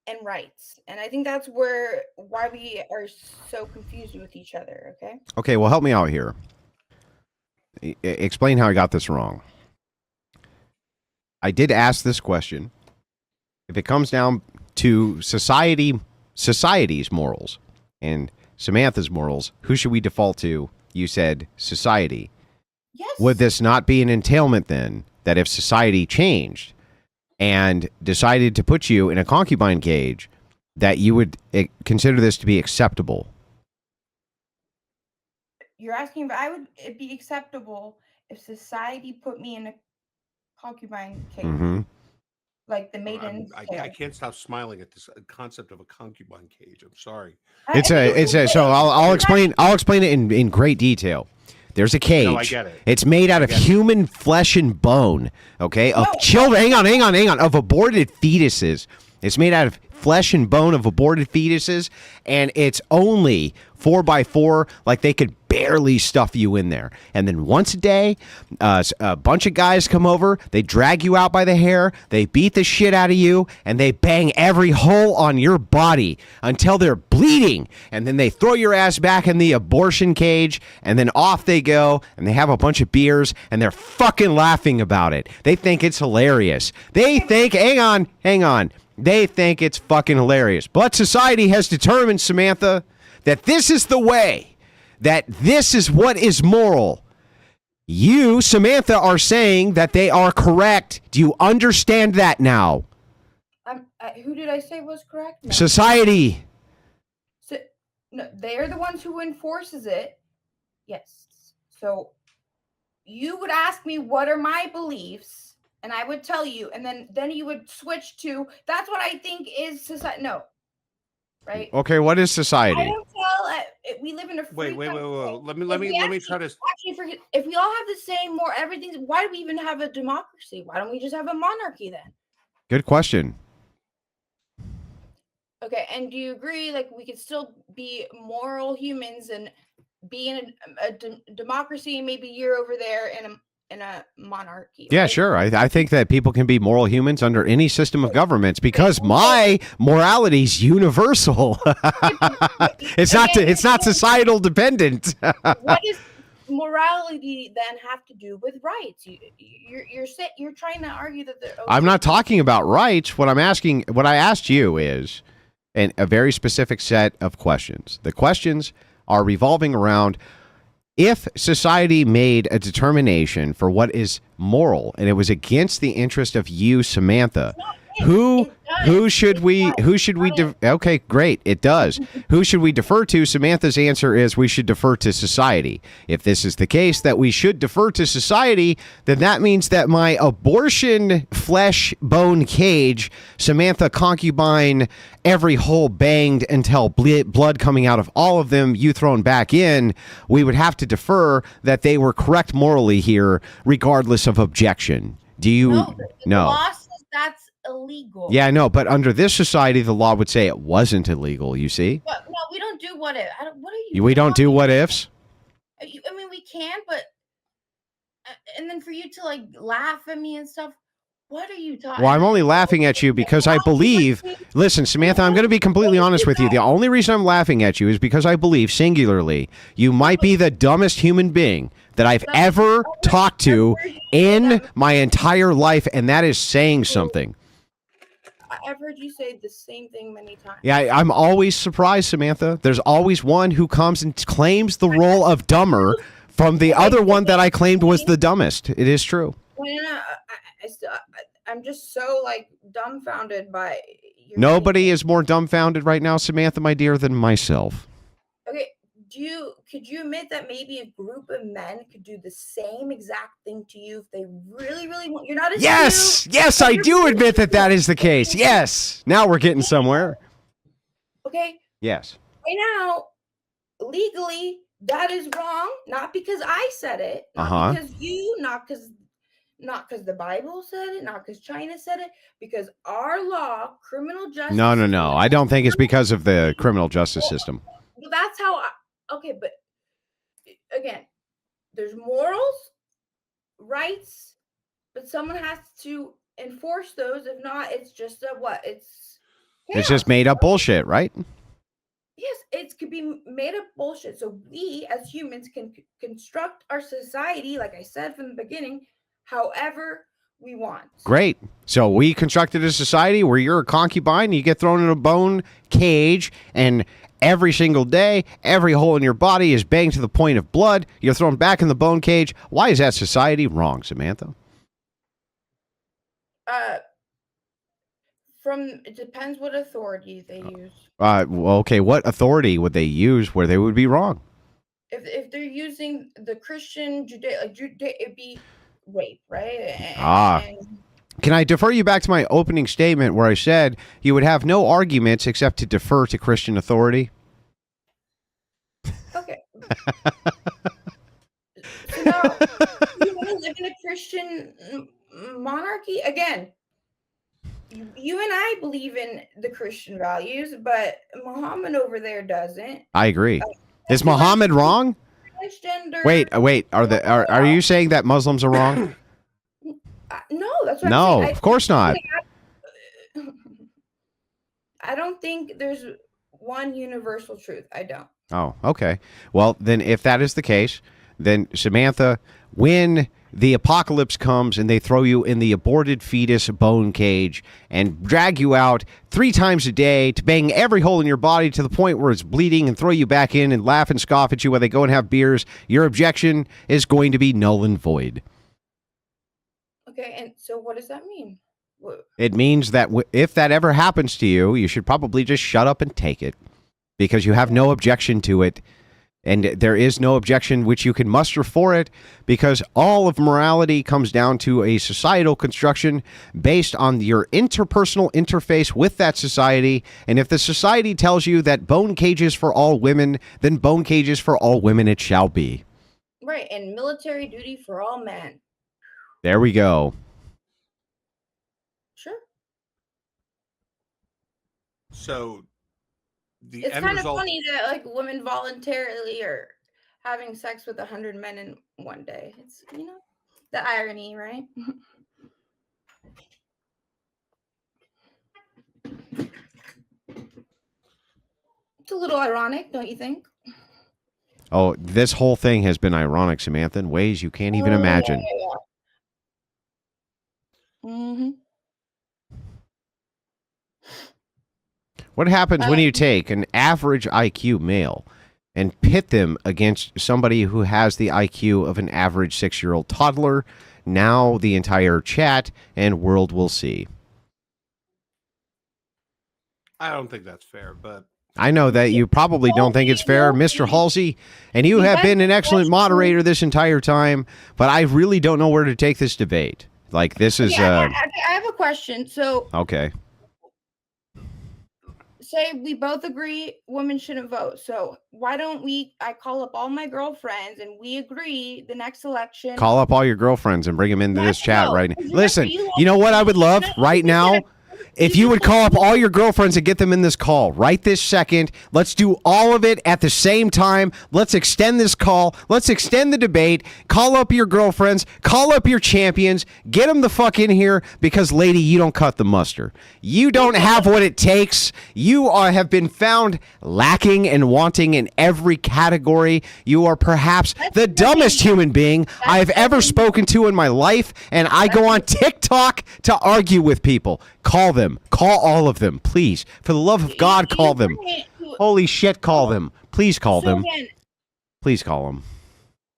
Speaker 4: And rights. And I think that's why we are so confused with each other, okay?
Speaker 1: Okay, well, help me out here. Explain how I got this wrong. I did ask this question. If it comes down to society's morals and Samantha's morals, who should we default to? You said society.
Speaker 4: Yes.
Speaker 1: Would this not be an entailment then, that if society changed and decided to put you in a concubine cage, that you would consider this to be acceptable?
Speaker 4: You're asking if it'd be acceptable if society put me in a concubine cage.
Speaker 1: Mm-hmm.
Speaker 4: Like the maiden.
Speaker 2: I can't stop smiling at this concept of a concubine cage. I'm sorry.
Speaker 1: So I'll explain it in great detail. There's a cage.
Speaker 2: No, I get it.
Speaker 1: It's made out of human flesh and bone. Okay, of children. Hang on. Of aborted fetuses. It's made out of flesh and bone of aborted fetuses, and it's only 4x4. Like they could barely stuff you in there. And then once a day, a bunch of guys come over. They drag you out by the hair. They beat the shit out of you, and they bang every hole on your body until they're bleeding. And then they throw your ass back in the abortion cage, and then off they go. And they have a bunch of beers, and they're fucking laughing about it. They think it's hilarious. They think, hang on. They think it's fucking hilarious. But society has determined, Samantha, that this is the way, that this is what is moral. You, Samantha, are saying that they are correct. Do you understand that now?
Speaker 4: Who did I say was correct? No.
Speaker 1: Society.
Speaker 4: So, no, they're the ones who enforces it. Yes. So you would ask me, what are my beliefs? And I would tell you, and then you would switch to, that's what I think is society. No. Right?
Speaker 1: Okay, what is society?
Speaker 4: I don't tell. We live in a free
Speaker 2: Wait.
Speaker 4: country.
Speaker 2: Let me try to.
Speaker 4: Actually, forget. If we all have the same, everything's. Why do we even have a democracy? Why don't we just have a monarchy then?
Speaker 1: Good question.
Speaker 4: Okay, and do you agree, like, we could still be moral humans and be in a democracy, maybe you're over there in a monarchy?
Speaker 1: Yeah,
Speaker 4: right?
Speaker 1: sure. I think that people can be moral humans under any system of governments because my morality is universal. It's not societal dependent.
Speaker 4: What does morality then have to do with rights? You're trying to argue that
Speaker 1: I'm not talking about rights. What I asked you is a very specific set of questions. The questions are revolving around if society made a determination for what is moral and it was against the interest of you, Samantha, who should we okay, great, it does. Who should we defer to? Samantha's answer is we should defer to society. If this is the case that we should defer to society, then that means that my abortion flesh bone cage, Samantha concubine, every hole banged until blood coming out of all of them, you thrown back in, we would have to defer that they were correct morally here, regardless of objection. Do you
Speaker 4: no?
Speaker 1: No.
Speaker 4: Law says that's illegal.
Speaker 1: Yeah, I know, but under this society, the law would say it wasn't illegal. You see?
Speaker 4: But no, we don't do what if. What are you?
Speaker 1: We don't do what ifs.
Speaker 4: I mean, we can, but and then for you to like laugh at me and stuff. What are you talking?
Speaker 1: Well, I'm only laughing at you because I believe. Listen, Samantha, I'm going to be completely honest with you. The only reason I'm laughing at you is because I believe, singularly, you might be the dumbest human being that I've ever talked to in my entire life, and that is saying something.
Speaker 4: I've heard you say the same thing many times.
Speaker 1: Yeah, I'm always surprised, Samantha. There's always one who comes and claims the role of dumber from the other one that I claimed was the dumbest. It is true.
Speaker 4: I'm just so like dumbfounded by your
Speaker 1: Nobody is more dumbfounded right now, Samantha, my dear, than myself.
Speaker 4: Okay, could you admit that maybe a group of men could do the same exact thing to you if they really, really want? You're not a
Speaker 1: Yes, I do admit that is the case. Yes. Now we're getting somewhere.
Speaker 4: Okay.
Speaker 1: Yes.
Speaker 4: Right now, legally, that is wrong. Not because I said it. Not because you. Not because the Bible said it, not because China said it, because our law, criminal justice.
Speaker 1: No. I don't think it's because of the criminal justice system.
Speaker 4: Well, that's how. Okay, but again, there's morals, rights, but someone has to enforce those. If not, it's just it's
Speaker 1: just made up bullshit, right?
Speaker 4: Yes, it could be made up bullshit. So we, as humans, can construct our society, like I said from the beginning, however we want.
Speaker 1: Great. So we constructed a society where you're a concubine, you get thrown in a bone cage, and every single day, every hole in your body is banged to the point of blood. You're thrown back in the bone cage. Why is that society wrong, Samantha?
Speaker 4: It depends what authority they use.
Speaker 1: Okay, what authority would they use where they would be wrong?
Speaker 4: If they're using the Christian it'd be rape, right?
Speaker 1: Can I defer you back to my opening statement where I said you would have no arguments except to defer to Christian authority?
Speaker 4: Okay. So now, you want to live in a Christian monarchy? Again, you and I believe in the Christian values, but Muhammad over there doesn't.
Speaker 1: I agree. Is Muhammad wrong? Wait. Are you saying that Muslims are wrong?
Speaker 4: No, that's what I'm saying.
Speaker 1: Of course not.
Speaker 4: I don't think there's one universal truth. I don't.
Speaker 1: Oh, okay. Well, then if that is the case, then Samantha, when the apocalypse comes and they throw you in the aborted fetus bone cage and drag you out 3 times a day to bang every hole in your body to the point where it's bleeding and throw you back in and laugh and scoff at you while they go and have beers, your objection is going to be null and void.
Speaker 4: Okay, and so what does that mean?
Speaker 1: It means that if that ever happens to you, you should probably just shut up and take it because you have no objection to it. And there is no objection which you can muster for it because all of morality comes down to a societal construction based on your interpersonal interface with that society. And if the society tells you that bone cages for all women, then bone cages for all women it shall be.
Speaker 4: Right, and military duty for all men.
Speaker 1: There we go.
Speaker 4: Sure.
Speaker 2: So the
Speaker 4: it's
Speaker 2: end
Speaker 4: kind of
Speaker 2: result.
Speaker 4: funny that like women voluntarily are having sex with 100 men in one day. It's the irony, right? It's a little ironic, don't you think?
Speaker 1: Oh, this whole thing has been ironic, Samantha, in ways you can't even imagine.
Speaker 4: Mm-hmm.
Speaker 1: What happens when you take an average IQ male and pit them against somebody who has the IQ of an average 6-year-old toddler? Now the entire chat and world will see.
Speaker 2: I don't think that's fair, but
Speaker 1: I know that you probably don't think it's fair, Mr. Halsey, and you have been an excellent moderator this entire time, but I really don't know where to take this debate. Like, this is...
Speaker 4: I have a question. So...
Speaker 1: Okay.
Speaker 4: Say we both agree women shouldn't vote. So why don't I call up all my girlfriends and we agree the next election...
Speaker 1: Call up all your girlfriends and bring them into this chat right now. Listen, you know what I would love right now? If you would call up all your girlfriends and get them in this call right this second. Let's do all of it at the same time. Let's extend this call. Let's extend the debate. Call up your girlfriends. Call up your champions. Get them the fuck in here because, lady, you don't cut the mustard. You don't have what it takes. You have been found lacking and wanting in every category. You are perhaps the dumbest human being I've ever spoken to in my life, and I go on TikTok to argue with people. Call them. Call all of them. Please. For the love of God, call them. Holy shit, call them. Please call them. Please call them.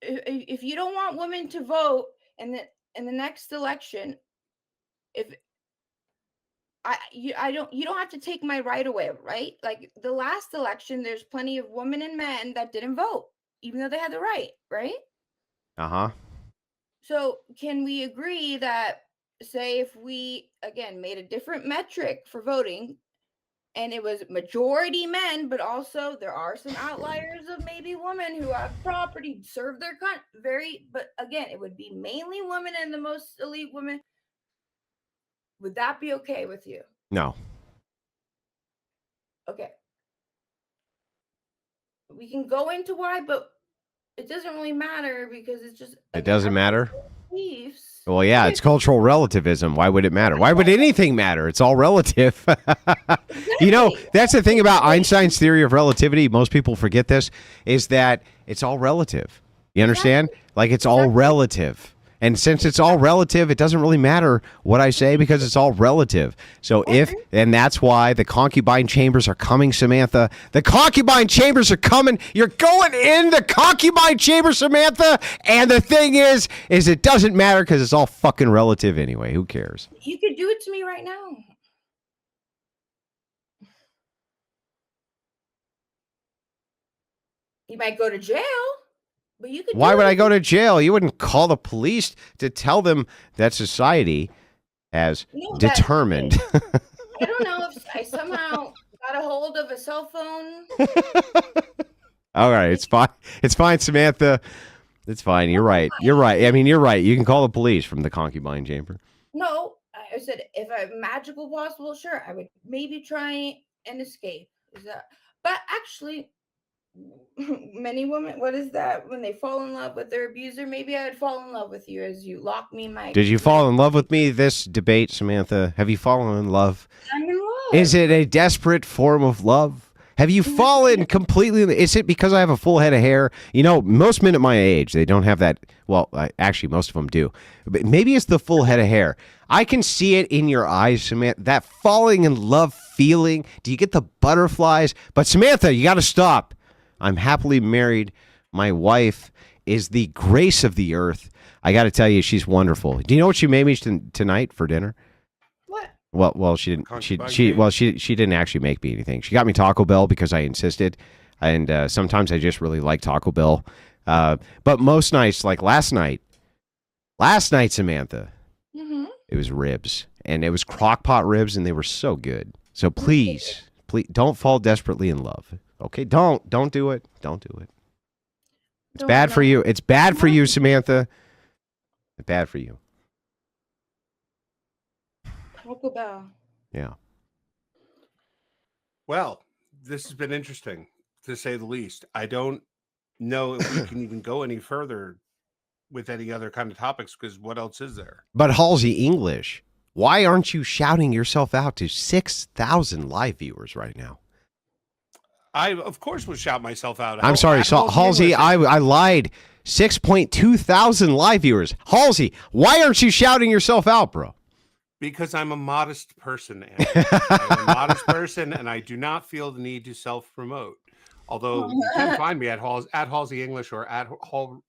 Speaker 4: If you don't want women to vote in the next election, you don't have to take my right away, right? Like the last election, there's plenty of women and men that didn't vote, even though they had the right?
Speaker 1: Uh-huh.
Speaker 4: So can we agree that, say, if we, again, made a different metric for voting and it was majority men, but also there are some outliers of maybe women who have property, serve their country, but again, it would be mainly women and the most elite women. Would that be okay with you?
Speaker 1: No.
Speaker 4: Okay. We can go into why, but it doesn't really matter because it's just...
Speaker 1: It doesn't matter?
Speaker 4: Beliefs.
Speaker 1: Well, yeah, it's cultural relativism. Why would it matter? Why would anything matter? It's all relative. You know, that's the thing about Einstein's theory of relativity. Most people forget this, is that it's all relative. You understand? Like, it's all relative. And since it's all relative, it doesn't really matter what I say because it's all relative. So and that's why the concubine chambers are coming, Samantha. The concubine chambers are coming. You're going in the concubine chamber, Samantha. And the thing is it doesn't matter because it's all fucking relative anyway. Who cares?
Speaker 4: You could do it to me right now. You might go to jail. But you could.
Speaker 1: Why would I go to jail? You wouldn't call the police to tell them that society has determined.
Speaker 4: I don't know if I somehow got a hold of a cell phone.
Speaker 1: All right, it's fine. It's fine, Samantha. It's fine. You're right. You're right. I mean, you're right. You can call the police from the concubine chamber.
Speaker 4: No, I said if a magical possible, sure, I would maybe try and escape. But actually, many women, what is that? When they fall in love with their abuser, maybe I would fall in love with you as you lock me in my...
Speaker 1: Did you fall in love with me this debate, Samantha? Have you fallen in love?
Speaker 4: I'm in love.
Speaker 1: Is it a desperate form of love? Have you fallen completely? Is it because I have a full head of hair? You know, most men at my age, they don't have that. Well, actually, most of them do. But maybe it's the full head of hair. I can see it in your eyes, Samantha. That falling in love feeling. Do you get the butterflies? But Samantha, you got to stop. I'm happily married. My wife is the grace of the earth. I got to tell you, she's wonderful. Do you know what she made me tonight for dinner?
Speaker 4: What?
Speaker 1: Well, she didn't. She didn't actually make me anything. She got me Taco Bell because I insisted, and sometimes I just really like Taco Bell. But most nights, like last night, Samantha, it was ribs, and it was crock-pot ribs, and they were so good. So please don't fall desperately in love. Okay, don't do it. Don't do it. It's bad for you. It's bad for you, Samantha. It's bad for you.
Speaker 4: Taco Bell.
Speaker 1: Yeah.
Speaker 2: Well, this has been interesting, to say the least. I don't know if we can even go any further with any other kind of topics, because what else is there?
Speaker 1: But Halsey English, why aren't you shouting yourself out to 6,000 live viewers right now?
Speaker 2: I, of course, would shout myself out.
Speaker 1: I'm sorry, so Halsey, I lied. 6.2 thousand live viewers. Halsey, why aren't you shouting yourself out, bro?
Speaker 2: Because I'm a modest person, Andrew. I'm a modest person, and I do not feel the need to self-promote. Although you can find me at Halsey English or at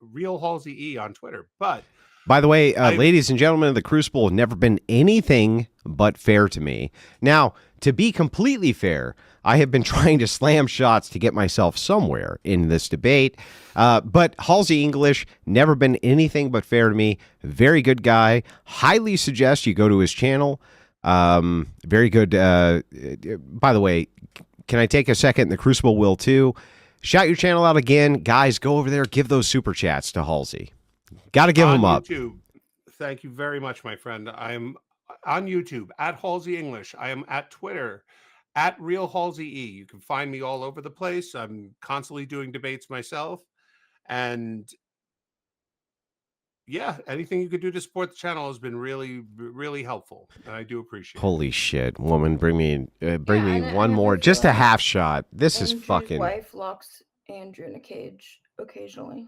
Speaker 2: Real Halsey E on Twitter. But
Speaker 1: by the way, ladies and gentlemen, the Crucible have never been anything but fair to me. Now, to be completely fair, I have been trying to slam shots to get myself somewhere in this debate. But Halsey English, never been anything but fair to me. Very good guy. Highly suggest you go to his channel. Very good. By the way, can I take a second? The Crucible will too. Shout your channel out again. Guys, go over there. Give those super chats to Halsey. Got to give them up.
Speaker 2: YouTube. Thank you very much, my friend. I'm on YouTube at Halsey English. I am at Twitter at Real Halsey E. You can find me all over the place. I'm constantly doing debates myself. And yeah, anything you could do to support the channel has been really, really helpful. And I do appreciate it.
Speaker 1: Holy shit, woman, bring me one more. Just a half shot. This is fucking...
Speaker 4: wife locks Andrew in a cage occasionally.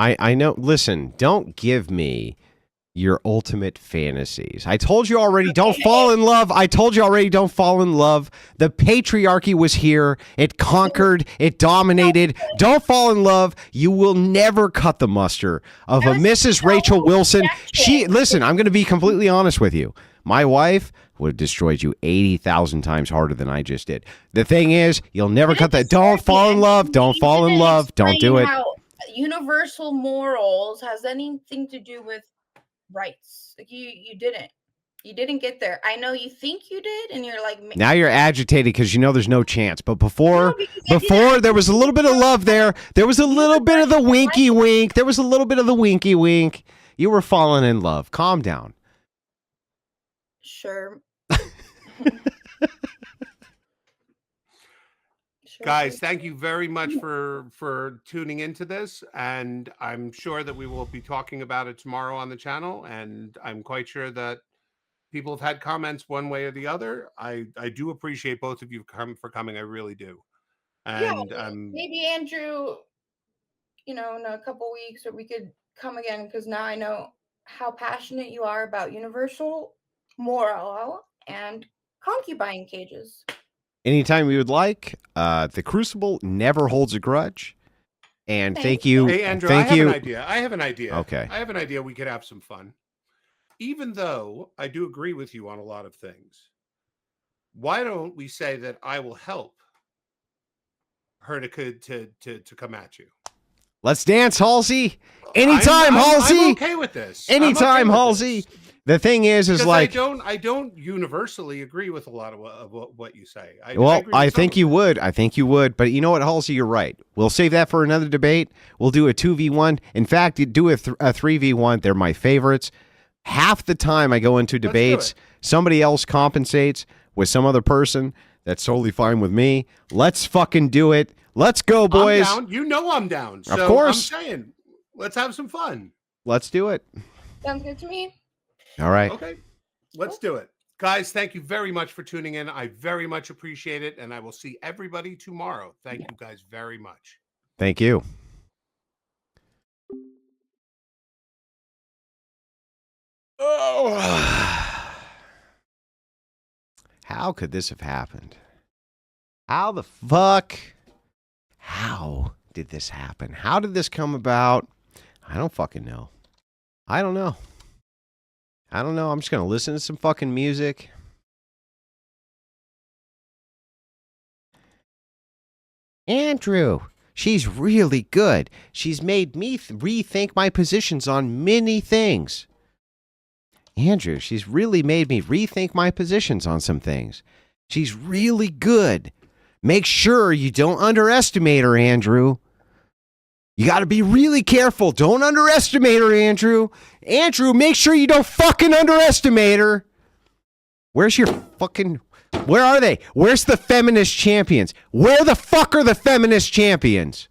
Speaker 1: I know. Listen, don't give me your ultimate fantasies. I told you already, don't fall in love. I told you already, don't fall in love. The patriarchy was here. It conquered. It dominated. Don't fall in love. You will never cut the muster of a Mrs. Rachel Wilson. Listen, I'm going to be completely honest with you. My wife would have destroyed you 80,000 times harder than I just did. The thing is, you'll never cut that. Don't fall in love. Don't fall in love. Don't do it.
Speaker 4: Universal morals has anything to do with rights. Like you didn't get there. I know you think you did, and you're like,
Speaker 1: now you're agitated because you know there's no chance. But before there was a little bit of love there. There was a little bit of the winky wink. There was a little bit of the winky wink. You were falling in love. Calm down.
Speaker 4: Sure.
Speaker 2: Guys, thank you very much for tuning into this, and I'm sure that we will be talking about it tomorrow on the channel, and I'm quite sure that people have had comments one way or the other. I do appreciate both of you for coming. I really do. And
Speaker 4: maybe Andrew, in a couple weeks, or we could come again, because now I know how passionate you are about universal moral and concubine cages.
Speaker 1: Anytime we would like. The Crucible never holds a grudge. And thank you.
Speaker 2: Hey, Andrew,
Speaker 1: I
Speaker 2: have an idea.
Speaker 1: Okay.
Speaker 2: I have an idea we could have some fun. Even though I do agree with you on a lot of things, why don't we say that I will help her to come at you?
Speaker 1: Let's dance, Halsey. Anytime, Halsey.
Speaker 2: I'm okay with this.
Speaker 1: Anytime, Halsey. The thing is like
Speaker 2: I don't universally agree with a lot of what you say.
Speaker 1: I think you would. I think you would. But you know what, Halsey, you're right. We'll save that for another debate. We'll do a 2v1. In fact, do a 3v1. They're my favorites. Half the time I go into debates, somebody else compensates with some other person. That's totally fine with me. Let's fucking do it. Let's go, boys.
Speaker 2: I'm down. You know I'm down. So
Speaker 1: of course.
Speaker 2: I'm saying, let's have some fun.
Speaker 1: Let's do it.
Speaker 4: Sounds good to me.
Speaker 1: All right.
Speaker 2: Okay. Let's do it. Guys, thank you very much for tuning in. I very much appreciate it. And I will see everybody tomorrow. Thank you guys very much.
Speaker 1: Thank you. Oh. How could this have happened? How the fuck? How did this happen? How did this come about? I don't fucking know. I don't know. I'm just going to listen to some fucking music. Andrew, she's really good. She's made me rethink my positions on many things. Andrew, she's really made me rethink my positions on some things. She's really good. Make sure you don't underestimate her, Andrew. You got to be really careful. Don't underestimate her, Andrew. Andrew, make sure you don't fucking underestimate her. Where's your fucking... Where are they? Where's the feminist champions? Where the fuck are the feminist champions?